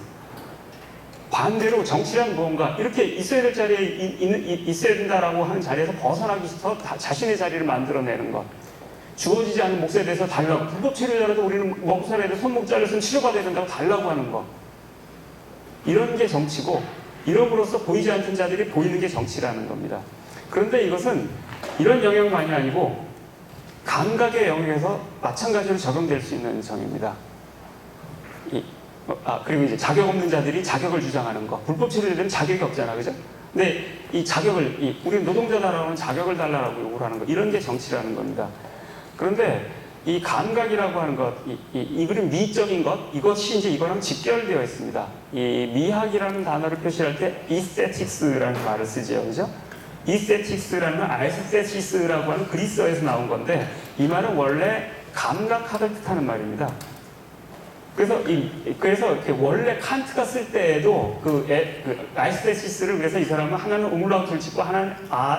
S1: 반대로 정치란 무언가 이렇게 있어야 될 자리에 있어야 된다라고 하는 자리에서 벗어나기 위해서 자신의 자리를 만들어내는 것. 주어지지 않은 몫에 대해서 달라고. 불법 체류자라도 우리는 먹고 살아야 돼. 손목 잘렸으면 치료받아야 된다고 달라고 하는 것. 이런 게 정치고, 이름으로써 보이지 않는 자들이 보이는 게 정치라는 겁니다. 그런데 이것은 이런 영역만이 아니고 감각의 영역에서 마찬가지로 적용될 수 있는 정입니다. 그리고 이제 자격 없는 자들이 자격을 주장하는 거. 불법 체류자들은 자격이 없잖아, 그죠? 근데 이 자격을, 우리 노동자다라는 자격을 달라고 요구를 하는 거. 이런 게 정치라는 겁니다. 그런데 이 감각이라고 하는 것, 이 그림 미적인 것, 이것이 이제 이거랑 직결되어 있습니다. 이 미학이라는 단어를 표시할 때 aesthetics라는 말을 쓰죠, 그죠? aesthetics라는 건 aesthesis라고 하는 그리스어에서 나온 건데, 이 말은 원래 감각학을 뜻하는 말입니다. 그래서 이렇게 원래 칸트가 쓸 때에도 aesthesis를 그래서 이 사람은 하나는 umlaut를 짓고 하나는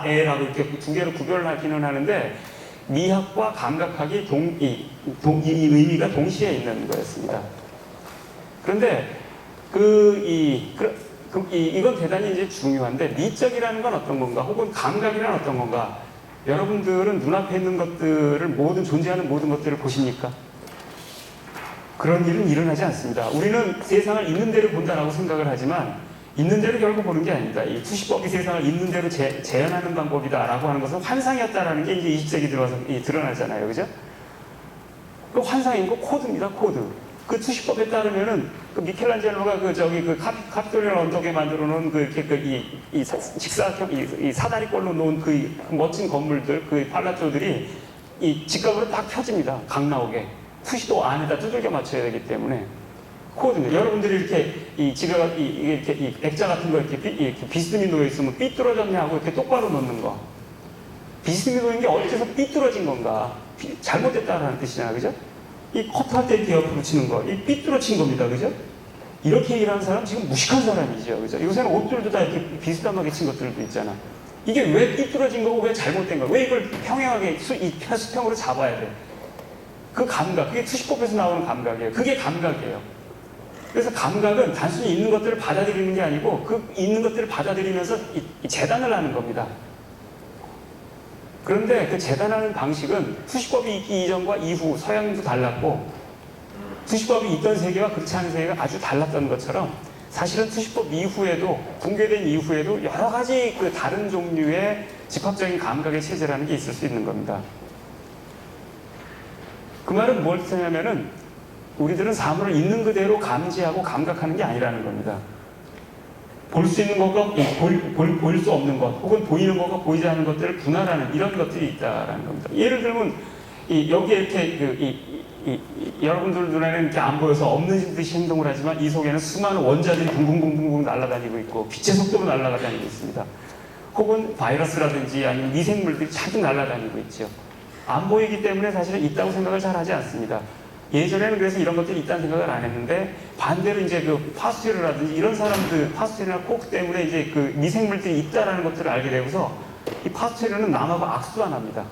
S1: a라고 이렇게 두 개로 구별을 하기는 하는데, 미학과 감각학이 이 의미가 동시에 있는 거였습니다. 그런데 이건 대단히 이제 중요한데, 미적이라는 건 어떤 건가, 혹은 감각이란 어떤 건가, 여러분들은 눈앞에 있는 것들을 존재하는 모든 것들을 보십니까? 그런 일은 일어나지 않습니다. 우리는 세상을 있는 대로 본다라고 생각을 하지만 있는 대로 결국 보는 게 아닙니다. 이 투시법이 세상을 있는 대로 재현하는 방법이다라고 하는 것은 환상이었다라는 게 이제 20세기 들어와서 드러나잖아요. 그죠? 그 환상인 거 코드입니다. 코드. 그 투시법에 따르면은 그 미켈란젤로가 그 저기 그 카피톨리온 언덕에 만들어 놓은 그 이렇게 이 직사각형 이 사다리꼴로 놓은 그 멋진 건물들 그 팔라쪼들이 이 직각으로 딱 펴집니다. 각 나오게 투시도 안에다 두들겨 맞춰야 되기 때문에 코드입니다. 여러분들이 이렇게 이 지각 이렇게 이 액자 같은 거 이렇게 비스듬히 놓여 있으면 삐뚤어졌냐 하고 이렇게 똑바로 놓는 거. 비스듬히 놓인 게 어째서 삐뚤어진 건가? 잘못됐다라는 뜻이잖아, 그죠? 이 컷할 때 이렇게 옆으로 치는 거, 이 삐뚤어진 겁니다, 그죠? 이렇게 일하는 사람 지금 무식한 사람이죠, 그죠? 요새는 옷들도 다 이렇게 비스듬하게 친 것들도 있잖아. 이게 왜 삐뚤어진 거고 왜 잘못된 거고 왜 이걸 평행하게 수평으로 잡아야 돼? 그 감각, 그게 투시법에서 나오는 감각이에요. 그게 감각이에요. 그래서 감각은 단순히 있는 것들을 받아들이는 게 아니고 그 있는 것들을 받아들이면서 이 재단을 하는 겁니다. 그런데 그 재단하는 방식은 투시법이 있기 이전과 이후 서양도 달랐고 투시법이 있던 세계와 그렇지 않은 세계가 아주 달랐던 것처럼 사실은 투시법 이후에도 붕괴된 이후에도 여러 가지 그 다른 종류의 집합적인 감각의 체제라는 게 있을 수 있는 겁니다. 그 말은 뭘 뜻하냐면은 우리들은 사물을 있는 그대로 감지하고 감각하는 게 아니라는 겁니다. 볼 수 있는 것과 보일 수 없는 것, 혹은 보이는 것과 보이지 않는 것들을 분할하는 이런 것들이 있다라는 겁니다. 예를 들면 여기에 이렇게 여러분들 눈에는 이렇게 안 보여서 없는 듯이 행동을 하지만 이 속에는 수많은 원자들이 붕붕붕붕 날아다니고 있고 빛의 속도로 날아다니고 있습니다. 혹은 바이러스라든지 아니면 미생물들이 자주 날아다니고 있죠. 안 보이기 때문에 사실은 있다고 생각을 잘 하지 않습니다. 예전에는 그래서 이런 것들이 있다는 생각을 안 했는데 반대로 이제 그 파스텔이라든지 이런 사람들 파스텔이나 코크 때문에 이제 그 미생물들이 있다라는 것들을 알게 되고서 이 파스텔은 남하고 악수도 안 합니다.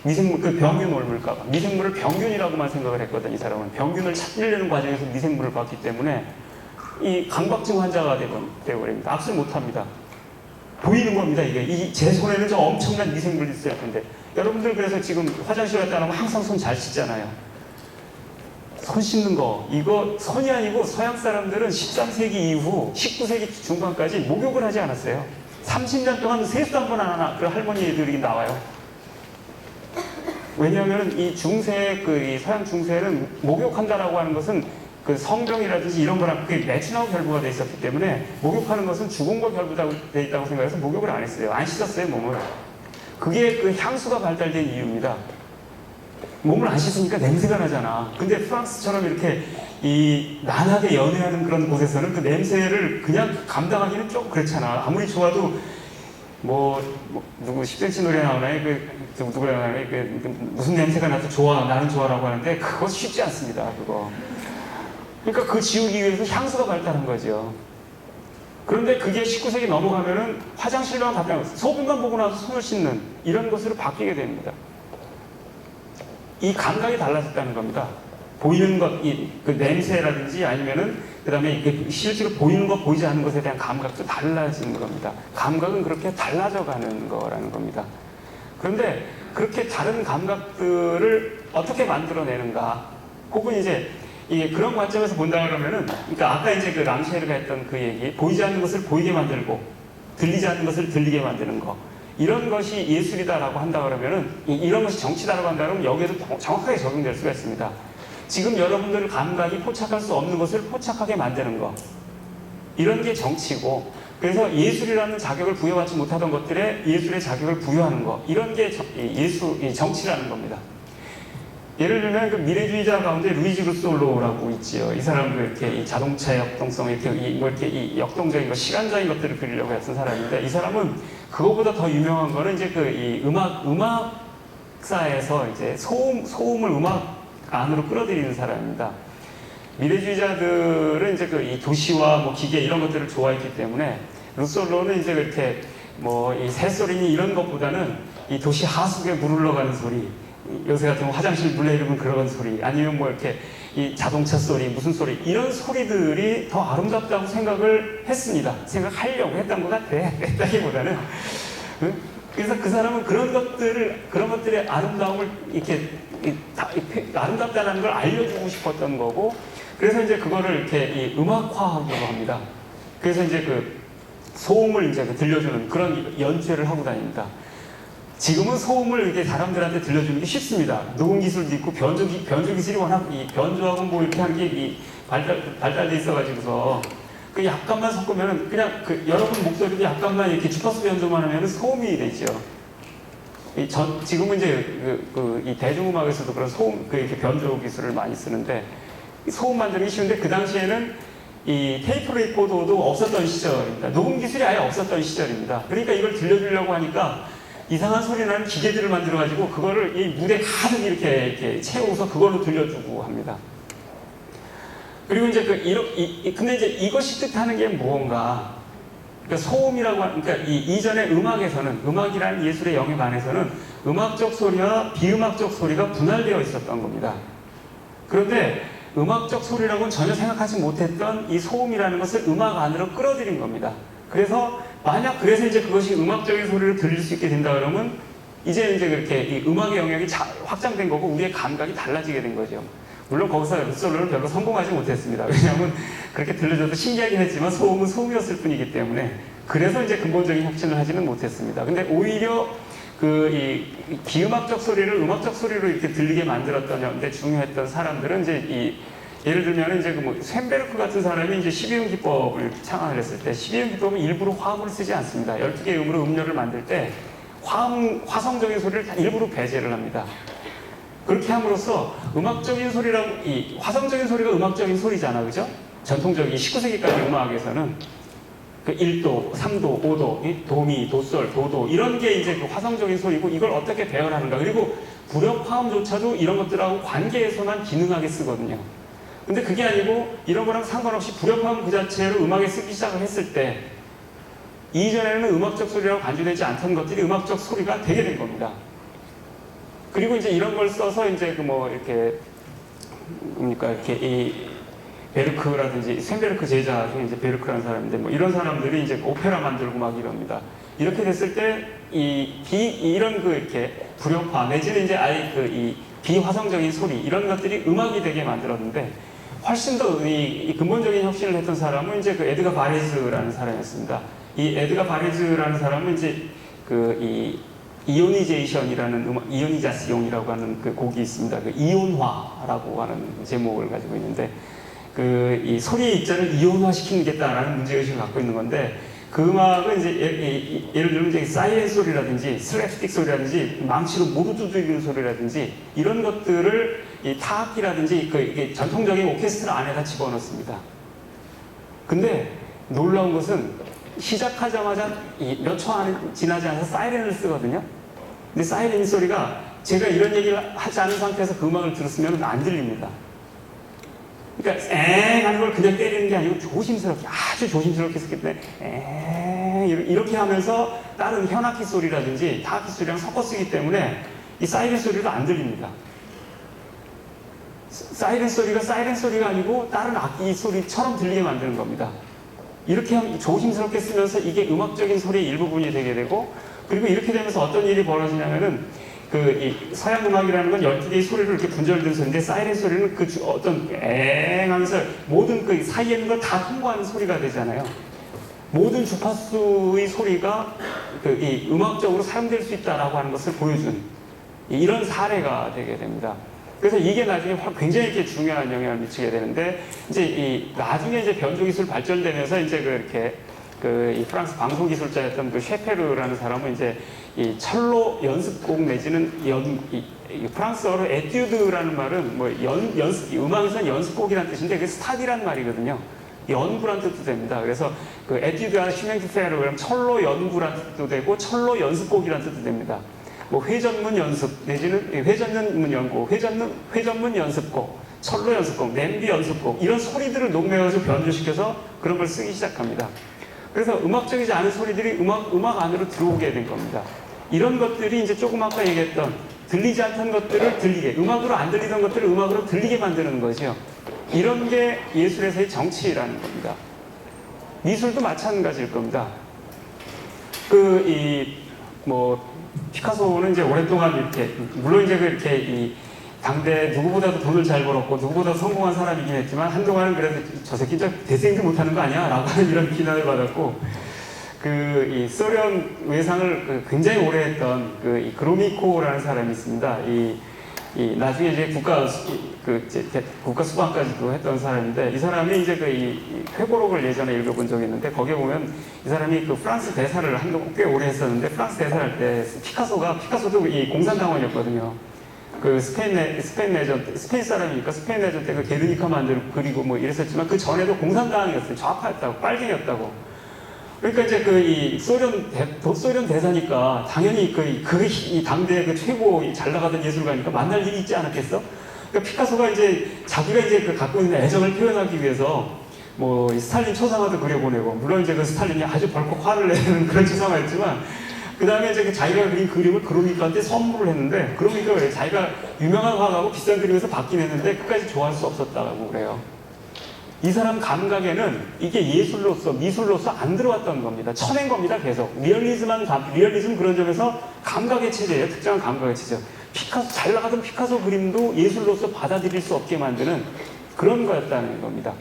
S1: 미생물 그 병균 옮을까 봐 미생물을 병균이라고만 생각을 했거든. 이 사람은 병균을 찾으려는 과정에서 미생물을 봤기 때문에 이 강박증 환자가 되어버립니다. 악수를 못 합니다. 보이는 겁니다. 이게 제 손에는 저 엄청난 미생물이 있을 텐데 여러분들 그래서 지금 화장실 갔다 나오면 항상 손 잘 씻잖아요. 손 씻는 거 이거 손이 아니고 서양 사람들은 13세기 이후 19세기 중반까지 목욕을 하지 않았어요. 30년 동안 세수도 한 번 안 하나 그 할머니들이 나와요. 왜냐하면 이 중세 이 서양 중세는 목욕한다라고 하는 것은 그 성병이라든지 이런 거랑 그게 매춘하고 결부가 돼 있었기 때문에 목욕하는 것은 죽음과 결부되어 있다고 생각해서 목욕을 안 했어요. 안 씻었어요, 몸을. 그게 그 향수가 발달된 이유입니다. 몸을 안 씻으니까 냄새가 나잖아. 근데 프랑스처럼 이렇게 이 난하게 연애하는 그런 곳에서는 그 냄새를 그냥 감당하기는 좀 그렇잖아. 아무리 좋아도 누구 10cm 노래 나오나요? 누구랑 나오나요? 무슨 냄새가 나도 좋아, 나는 좋아라고 하는데 그거 쉽지 않습니다. 그거. 그러니까 그 지우기 위해서 향수가 발달한 거죠. 그런데 그게 19세기 넘어가면은 화장실만 바뀌는 소변만 보고 나서 손을 씻는 이런 것으로 바뀌게 됩니다. 이 감각이 달라졌다는 겁니다. 보이는 것, 그 냄새라든지 아니면은 그 다음에 실제로 보이는 것, 보이지 않는 것에 대한 감각도 달라지는 겁니다. 감각은 그렇게 달라져 가는 거라는 겁니다. 그런데 그렇게 다른 감각들을 어떻게 만들어내는가, 혹은 이제 그런 관점에서 본다 그러면은, 그러니까 아까 이제 그 람셰르가 했던 그 얘기, 보이지 않는 것을 보이게 만들고, 들리지 않는 것을 들리게 만드는 거, 이런 것이 예술이다라고 한다 그러면은, 이런 것이 정치다라고 한다 그러면 여기에도 정확하게 적용될 수가 있습니다. 지금 여러분들 감각이 포착할 수 없는 것을 포착하게 만드는 거, 이런 게 정치고, 그래서 예술이라는 자격을 부여받지 못하던 것들에 예술의 자격을 부여하는 거, 이런 게 정치라는 겁니다. 예를 들면 그 미래주의자 가운데 루이지 루솔로라고 있지요. 이 사람도 이렇게 이 자동차의 역동성, 이렇게 이 역동적인 것, 시간적인 것들을 그리려고 했던 사람인데, 이 사람은 그거보다 더 유명한 거는 이제 음악사에서 이제 소음을 음악 안으로 끌어들이는 사람입니다. 미래주의자들은 이제 이 도시와 기계 이런 것들을 좋아했기 때문에 루솔로는 이제 그렇게 이 새소리니 이런 것보다는 이 도시 하수구에 물 흘러가는 소리, 요새 같은 화장실 물 내리면 그런 소리, 아니면 이렇게 이 자동차 소리, 무슨 소리, 이런 소리들이 더 아름답다고 생각을 했습니다. 생각하려고 했던 것 같아. 했다기보다는. 그래서 그 사람은 그런 것들의 아름다움을 아름답다는 걸 알려주고 싶었던 거고, 그래서 이제 그거를 이렇게 음악화하기로 합니다. 그래서 이제 소음을 이제 들려주는 그런 연주를 하고 다닙니다. 지금은 소음을 이렇게 사람들한테 들려주는 게 쉽습니다. 녹음 기술도 있고 변조 기술이 워낙 이 변조하고 뭐 이렇게 하는 게 발달돼 있어가지고서 그 약간만 섞으면은 그냥 그 여러분 목소리도 약간만 이렇게 주파수 변조만 하면은 소음이 되죠. 지금은 이제 이 대중음악에서도 그런 소음 이렇게 변조 기술을 많이 쓰는데 소음 만들기 쉬운데 그 당시에는 이 테이프 레코더도 없었던 시절입니다. 녹음 기술이 아예 없었던 시절입니다. 그러니까 이걸 들려주려고 하니까 이상한 소리 나는 기계들을 만들어가지고 그거를 이 무대 가득 이렇게 채우고서 그걸로 들려주고 합니다. 그리고 이제 근데 이제 이것이 뜻하는 게 무언가, 그러니까 소음이라고 하는, 그러니까 이전의 음악이라는 예술의 영역 안에서는 음악적 소리와 비음악적 소리가 분할되어 있었던 겁니다. 그런데 음악적 소리라고는 전혀 생각하지 못했던 이 소음이라는 것을 음악 안으로 끌어들인 겁니다. 그래서 그래서 이제 그것이 음악적인 소리를 들릴 수 있게 된다 그러면 이제 그렇게 이 음악의 영역이 확장된 거고 우리의 감각이 달라지게 된 거죠. 물론 거기서 솔로는 별로 성공하지 못했습니다. 왜냐하면 그렇게 들려줘도 신기하긴 했지만 소음은 소음이었을 뿐이기 때문에 그래서 이제 근본적인 혁신을 하지는 못했습니다. 근데 오히려 이 비음악적 소리를 음악적 소리로 이렇게 들리게 만들었던 데 중요했던 사람들은 이제 예를 들면 이제 쇤베르크 같은 사람이 이제 12음 기법을 창안을 했을 때 12음 기법은 일부러 화음을 쓰지 않습니다. 12개의 음으로 음료를 만들 때 화성적인 소리를 다 일부러 배제를 합니다. 그렇게 함으로써 음악적인 소리라고, 이 화성적인 소리가 음악적인 소리잖아, 그죠? 전통적인 19세기까지 음악에서는 그 1도, 3도, 5도, 도미, 도솔, 도도 이런 게 이제 그 화성적인 소리고 이걸 어떻게 배열하는가. 그리고 불협화음조차도 이런 것들하고 관계에서만 기능하게 쓰거든요. 근데 그게 아니고 이런 거랑 상관없이 불협화음 그 자체로 음악에 쓰기 시작을 했을 때 이전에는 음악적 소리라고 간주되지 않던 것들이 음악적 소리가 되게 된 겁니다. 그리고 이제 이런 걸 써서 이제 이렇게 이 베르크라든지 쇤베르크 제자 중에 이제 베르크라는 사람인데 이런 사람들이 이제 오페라 만들고 막 이럽니다. 이렇게 됐을 때 이런 이렇게 불협화 내지는 이제 아예 이 비화성적인 소리 이런 것들이 음악이 되게 만들었는데 훨씬 더 이 근본적인 혁신을 했던 사람은 이제 에드가 바레즈라는 사람이었습니다. 이 에드가 바레즈라는 사람은 이제 이 이오니제이션이라는 이오니자스용이라고 하는 그 곡이 있습니다. 이온화라고 하는 제목을 가지고 있는데 이 소리의 입자를 이온화시키겠다라는 문제의식을 갖고 있는 건데 그 음악은 이제 예를 들면 이제 사이렌 소리라든지 슬랩스틱 소리라든지 망치로 무릎 두드리는 소리라든지 이런 것들을 이 타악기라든지 이게 전통적인 오케스트라 안에다 집어넣습니다. 근데 놀라운 것은 시작하자마자 몇 초 안에 지나지 않아서 사이렌을 쓰거든요. 근데 사이렌 소리가 제가 이런 얘기를 하지 않은 상태에서 그 음악을 들었으면 안 들립니다. 그러니까 엥 하는 걸 그냥 때리는 게 아니고 조심스럽게 아주 조심스럽게 쓰기 때문에 엥 이렇게 하면서 다른 현악기 소리라든지 타악기 소리랑 섞어 쓰기 때문에 이 사이렌 소리도 안 들립니다. 사이렌 소리가 아니고 다른 악기 소리처럼 들리게 만드는 겁니다. 이렇게 하면 조심스럽게 쓰면서 이게 음악적인 소리의 일부분이 되게 되고 그리고 이렇게 되면서 어떤 일이 벌어지냐면은 이 서양 음악이라는 건 12개의 소리를 이렇게 분절된 소리인데 사이렌 소리는 어떤 엥 하면서 모든 그 사이에 있는 걸 다 통과하는 소리가 되잖아요. 모든 주파수의 소리가 이 음악적으로 사용될 수 있다라고 하는 것을 보여준 이런 사례가 되게 됩니다. 그래서 이게 나중에 굉장히 이렇게 중요한 영향을 미치게 되는데 이제 나중에 이제 변조 기술 발전되면서 이제 이 프랑스 방송 기술자였던 그 셰페르라는 사람은 이제 이 첼로 연습곡 내지는 프랑스어로 에튜드라는 말은 음악에서는 연습곡이라는 뜻인데 그게 스타디라는 말이거든요. 연구란 뜻도 됩니다. 그래서 그 에튜드와 슈맹트 페르 그러면 첼로 연구란 뜻도 되고 첼로 연습곡이란 뜻도 됩니다. 회전문 연습 내지는 회전문 연구, 회전문 연습곡, 첼로 연습곡, 냄비 연습곡 이런 소리들을 녹여서 변조시켜서 그런 걸 쓰기 시작합니다. 그래서 음악적이지 않은 소리들이 음악 안으로 들어오게 된 겁니다. 이런 것들이 이제 조금 아까 얘기했던 들리지 않던 것들을 들리게, 음악으로 안 들리던 것들을 음악으로 들리게 만드는 거죠. 이런 게 예술에서의 정치라는 겁니다. 미술도 마찬가지일 겁니다. 피카소는 이제 오랫동안 이렇게, 물론 이제 이렇게 당대 누구보다도 돈을 잘 벌었고 누구보다도 성공한 사람이긴 했지만 한동안은 그래도 저 새끼 진짜 대생도 못하는 거 아니야? 라고 하는 이런 비난을 받았고 이 소련 외상을 굉장히 오래 했던 이 그로미코라는 사람이 있습니다. 나중에 이제 국가 수반까지도 했던 사람인데, 이 사람이 이제 이 회고록을 예전에 읽어본 적이 있는데, 거기에 보면 이 사람이 프랑스 대사를 한동안 꽤 오래 했었는데, 프랑스 대사를 할 때 피카소도 이 공산당원이었거든요. 스페인 사람이니까 스페인 내전 때 게르니카 만들고 그리고 뭐 이랬었지만, 그 전에도 공산당이었어요. 좌파였다고, 빨갱이였다고. 그러니까 이제 이 소련 대사니까 당연히 이 당대 최고 잘 나가던 예술가니까 만날 일이 있지 않았겠어? 그러니까 피카소가 이제 자기가 이제 갖고 있는 애정을 표현하기 위해서 뭐 스탈린 초상화도 그려보내고, 물론 이제 스탈린이 아주 벌컥 화를 내는 그런 초상화였지만, 그 다음에 이제 자기가 그린 그림을 그로미카한테 선물을 했는데, 그로미카가 왜 자기가 유명한 화가고 비싼 그림에서 받긴 했는데 끝까지 좋아할 수 없었다고 그래요. 이 사람 감각에는 이게 미술로서 안 들어왔던 겁니다. 쳐낸 겁니다, 계속. 리얼리즘 그런 점에서 감각의 체제예요. 특정한 감각의 체제. 잘 나가던 피카소 그림도 예술로서 받아들일 수 없게 만드는 그런 거였다는 겁니다.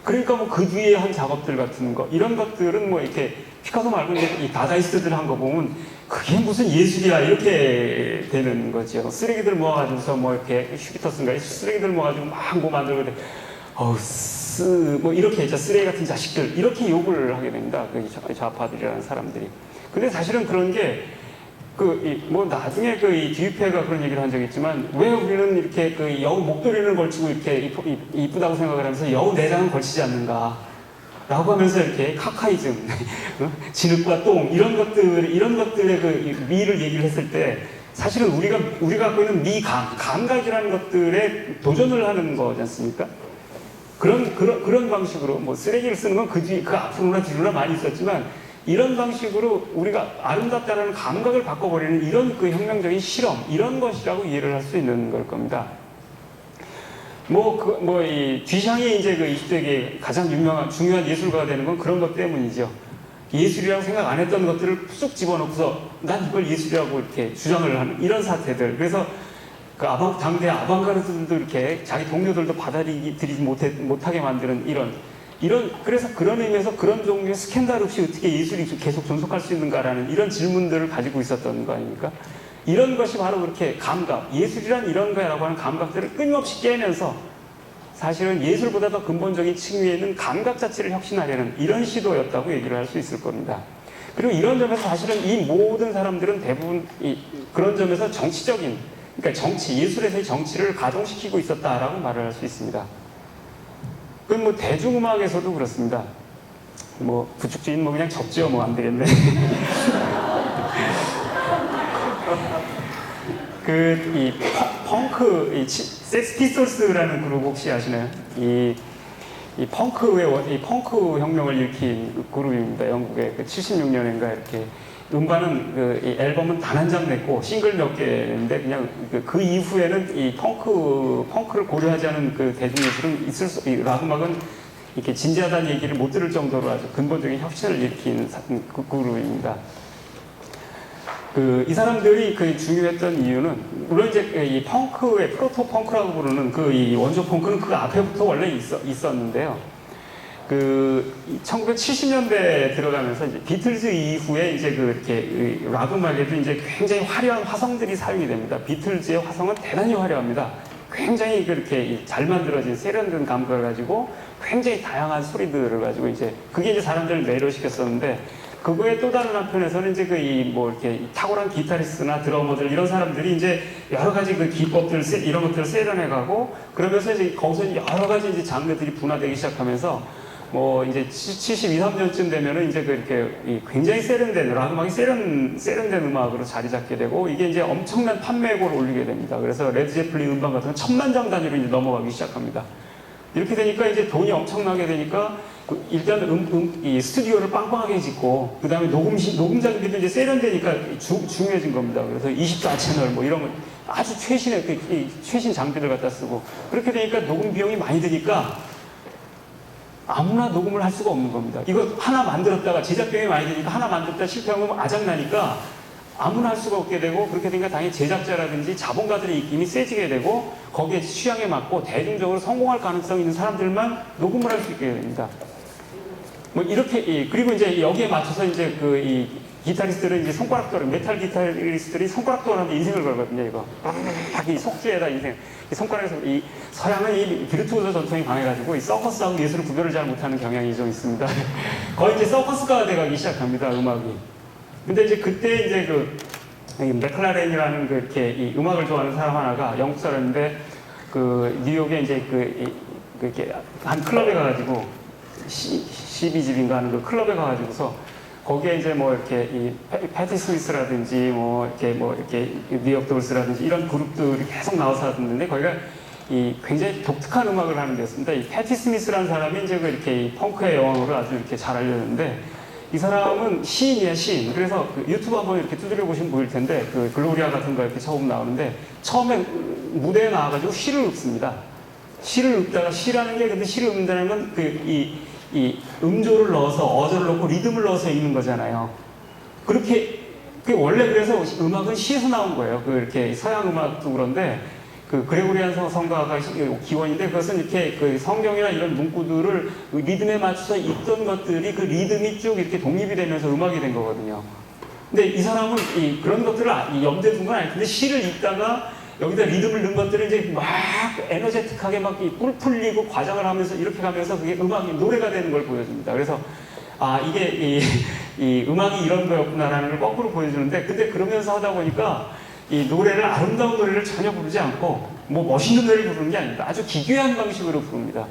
S1: 그러니까 뭐 그 뒤에 한 작업들 같은 거, 이런 것들은 뭐 이렇게 피카소 말고 이제 이 다다이스트들 한 거 보면 그게 무슨 예술이야, 이렇게 되는 거죠. 쓰레기들 모아가지고서 뭐 이렇게 슈피터스인가 쓰레기들 모아가지고 막 뭐 만들고 돼. 뭐 이렇게 쓰레기 같은 자식들, 이렇게 욕을 하게 됩니다. 좌파들이라는 사람들이. 근데 사실은 그런 게 뭐 나중에 이 뒤유패가 그런 얘기를 한 적이 있지만, 왜 우리는 이렇게 여우 목도리를 걸치고 이렇게 이쁘다고 생각을 하면서 여우 내장은 걸치지 않는가 라고 하면서 이렇게 카카이즘, 진흙과 똥, 이런 것들의 미를 얘기를 했을 때, 사실은 우리가 갖고 있는 감각이라는 것들에 도전을 하는 거지 않습니까? 그런 방식으로, 뭐 쓰레기를 쓰는 건 그 앞으로나 뒤로나 많이 있었지만, 이런 방식으로 우리가 아름답다라는 감각을 바꿔버리는 이런 혁명적인 실험, 이런 것이라고 이해를 할 수 있는 걸 겁니다. 이 뒤샹이 이제 20세기에 가장 중요한 예술가가 되는 건 그런 것 때문이죠. 예술이라고 생각 안 했던 것들을 쑥 집어넣고서 난 이걸 예술이라고 이렇게 주장을 하는 이런 사태들. 그래서 당대 아방가르드들도 이렇게 자기 동료들도 받아들이지 못하게 만드는 그래서 그런 의미에서 그런 종류의 스캔들 없이 어떻게 예술이 계속 존속할 수 있는가라는 이런 질문들을 가지고 있었던 거 아닙니까? 이런 것이 바로 그렇게 예술이란 이런 거야라고 하는 감각들을 끊임없이 깨면서 사실은 예술보다 더 근본적인 층위에 있는 감각 자체를 혁신하려는 이런 시도였다고 얘기를 할 수 있을 겁니다. 그리고 이런 점에서 사실은 이 모든 사람들은 대부분 그런 점에서 그러니까 예술에서의 정치를 가동시키고 있었다라고 말을 할 수 있습니다. 그럼 대중음악에서도 그렇습니다. 부축주의는 그냥 접죠. 안 되겠네. 펑크, 섹스 피스톨스라는 그룹 혹시 아시나요? 이 펑크 혁명을 일으킨 그룹입니다. 영국의 76년인가 이렇게. 음반은 이 앨범은 단 한 장 냈고 싱글 몇 개인데, 그냥 그 이후에는 이 펑크를 고려하지 않은 대중예술은 락 음악은 이렇게 진지하다는 얘기를 못 들을 정도로 아주 근본적인 혁신을 일으킨 그룹입니다. 이 사람들이 중요했던 이유는, 물론 이제 이 펑크의 프로토 펑크라고 부르는 이 원조 펑크는 그 앞에부터 원래 있었는데요. 1970년대에 들어가면서 이제 비틀즈 이후에 이제 이렇게 락 음악에도 이제 굉장히 화려한 화성들이 사용이 됩니다. 비틀즈의 화성은 대단히 화려합니다. 굉장히 그렇게 잘 만들어진 세련된 감각을 가지고 굉장히 다양한 소리들을 가지고 그게 이제 사람들을 매료시켰었는데, 그거의 또 다른 한편에서는 이제 이렇게 탁월한 기타리스트나 드러머들 이런 사람들이 이제 여러 가지 기법들 이런 것들을 세련해가고, 그러면서 이제 거기서 여러 가지 이제 장르들이 분화되기 시작하면서 이제 72, 3년쯤 되면은 이제 이렇게 굉장히 세련된 락 음악이 세련된 음악으로 자리 잡게 되고, 이게 이제 엄청난 판매고를 올리게 됩니다. 그래서 레드 제플린 음반 같은 건 1000만 장 단위로 이제 넘어가기 시작합니다. 이렇게 되니까 이제 돈이 엄청나게 되니까 일단 이 스튜디오를 빵빵하게 짓고, 그 다음에 녹음 장비도 이제 세련되니까 중요해진 겁니다. 그래서 24채널 뭐 이런 거 아주 최신 장비들 갖다 쓰고, 그렇게 되니까 녹음 비용이 많이 드니까 아무나 녹음을 할 수가 없는 겁니다. 이거 하나 만들었다가 제작 비용이 많이 드니까 하나 만들었다가 실패하면 아작나니까 아무나 할 수가 없게 되고, 그렇게 되니까 당연히 제작자라든지 자본가들의 입김이 세지게 되고, 거기에 취향에 맞고 대중적으로 성공할 가능성이 있는 사람들만 녹음을 할 수 있게 됩니다. 뭐 이렇게 그리고 이제 여기에 맞춰서 이제 이 기타리스트들은 이제 손가락도를 메탈 기타리스트들이 손가락도라는 인생을 걸거든요. 이거 이 속주에다 인생 이 손가락에서 이 서양은 이 비르투오소 전통이 강해가지고 이 서커스하고 예술을 구별을 잘 못하는 경향이 좀 있습니다. 거의 이제 서커스가 돼가기 시작합니다. 음악이. 근데 이제 그때 이제 이 맥클라렌이라는 이렇게 이 음악을 좋아하는 사람 하나가 영국 사람인데 뉴욕에 이제 이렇게 한 클럽에 가가지고 CBGB인가 하는 그 클럽에 가가지고서 거기에 이제 뭐 이렇게 이 패티 스미스라든지 뭐 이렇게 뉴욕 돌스라든지 이런 그룹들이 계속 나와서 하는데 거기가 이 굉장히 독특한 음악을 하는 데였습니다. 이 패티 스미스라는 사람이 이제 이렇게 이 펑크의 여왕으로 아주 이렇게 잘 알려졌는데 이 사람은 시인이야, 시인. 그래서 유튜브 한번 이렇게 두드려 보시면 보일 텐데 글로리아 같은 거 이렇게 처음 나오는데 처음에 무대에 나와가지고 시를 읊습니다. 시를 읊다가 시라는 게 근데 시를 읊는다는 건 이 음조를 넣어서 어조를 넣고 리듬을 넣어서 읽는 거잖아요. 그렇게 원래 그래서 음악은 시에서 나온 거예요. 이렇게 서양 음악도 그런데 그레고리안 성가가 기원인데 그것은 이렇게 성경이나 이런 문구들을 리듬에 맞춰서 읽던 것들이 그 리듬이 쭉 이렇게 독립이 되면서 음악이 된 거거든요. 근데 이 사람은 그런 것들을 염두에 둔 건 아닐 텐데 시를 읽다가 여기다 리듬을 넣은 것들을 이제 막 에너제틱하게 막 뿔 풀리고 과장을 하면서 이렇게 가면서 그게 음악이 노래가 되는 걸 보여줍니다. 그래서 이게 이 음악이 이런 거였구나라는 걸 거꾸로 보여주는데 근데 그러면서 하다 보니까 이 노래를 아름다운 노래를 전혀 부르지 않고 뭐 멋있는 노래를 부르는 게 아닙니다. 아주 기괴한 방식으로 부릅니다.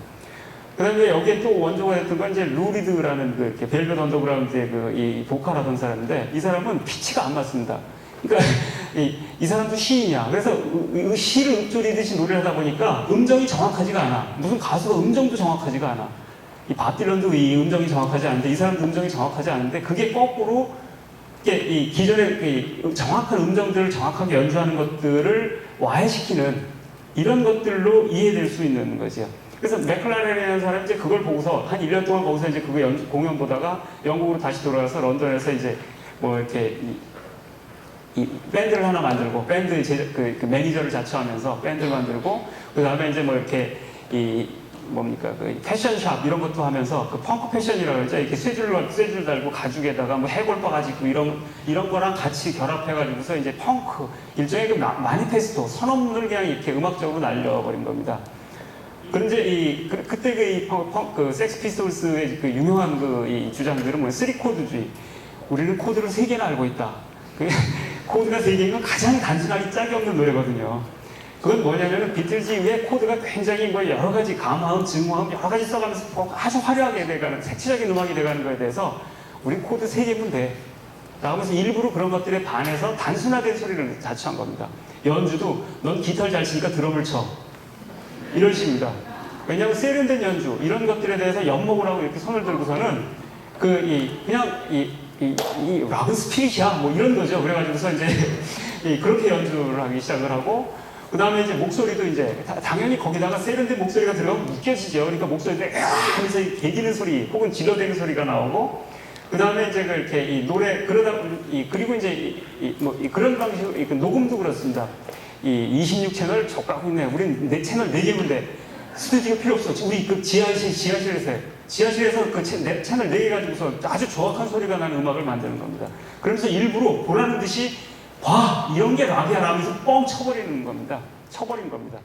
S1: 그 다음에 여기에 또 원조가 됐던 건 이제 루리드라는 이렇게 벨벳 언더그라운드의 이 보컬하던 사람인데 이 사람은 피치가 안 맞습니다. 그러니까 이 사람도 시인이야. 그래서 시를 읊조리듯이 노래를 하다 보니까 음정이 정확하지가 않아. 무슨 가수가 음정도 정확하지가 않아. 이 밥 딜런도 이 음정이 정확하지 않은데 이 사람도 음정이 정확하지 않은데 그게 거꾸로 이 기존의 정확한 음정들을 정확하게 연주하는 것들을 와해시키는 이런 것들로 이해될 수 있는 거죠. 그래서 맥클라렌이라는 사람이 이제 그걸 보고서 한 1년 동안 거기서 이제 그거 공연 보다가 영국으로 다시 돌아가서 런던에서 이제 뭐 이렇게 이 밴드를 하나 만들고 밴드 그 매니저를 자처하면서 밴드를 만들고 그 다음에 이제 뭐 이렇게 뭡니까 패션샵 이런 것도 하면서 펑크 패션이라고 그러죠. 이렇게 쇠줄 달고 가죽에다가 뭐 해골 바가지 있고 이런 거랑 같이 결합해가지고서 이제 펑크 일종의 마니페스토 선언문을 그냥 이렇게 음악적으로 날려버린 겁니다. 그런데 그때 섹스 피스톨스의 유명한 이 주장들은 뭐예요? 3코드주의. 우리는 코드를 3개나 알고 있다. 코드가 3개인 건 가장 단순하게 짝이 없는 노래거든요. 그건 뭐냐면은 비틀즈 이후에 코드가 굉장히 뭐 여러 가지 감화음, 증화음 여러 가지 써가면서 아주 화려하게 돼가는 색채적인 음악이 돼가는 거에 대해서 우린 코드 3개면 돼. 라고 해서 일부러 그런 것들에 반해서 단순화된 소리를 자처한 겁니다. 연주도 넌 기타를 잘 치니까 드럼을 쳐. 이런 식입니다. 왜냐하면 세련된 연주 이런 것들에 대해서 엿먹을 하고 이렇게 손을 들고서는 그냥 이 락은 스피릿이야 뭐 이런 거죠. 그래가지고서 이제 그렇게 연주를 하기 시작을 하고 그 다음에 이제 목소리도 이제 당연히 거기다가 세련된 목소리가 들어가면 웃겨지죠. 그러니까 목소리도 하면서 개기는 소리 혹은 질러대는 소리가 나오고 그 다음에 이제 이렇게 이 노래 그러다 그리고 이제 그런 방식으로 녹음도 그렇습니다. 26채널 족가고 있네. 우린 내 채널 4개면 돼. 스튜디오가 필요 없어. 우리 지하실에서 해. 지하실에서 채널 4개 가지고서 아주 정확한 소리가 나는 음악을 만드는 겁니다. 그러면서 일부러 보라는 듯이 와 이런 게 락이야 라면서 뻥 쳐버리는 겁니다. 쳐버린 겁니다.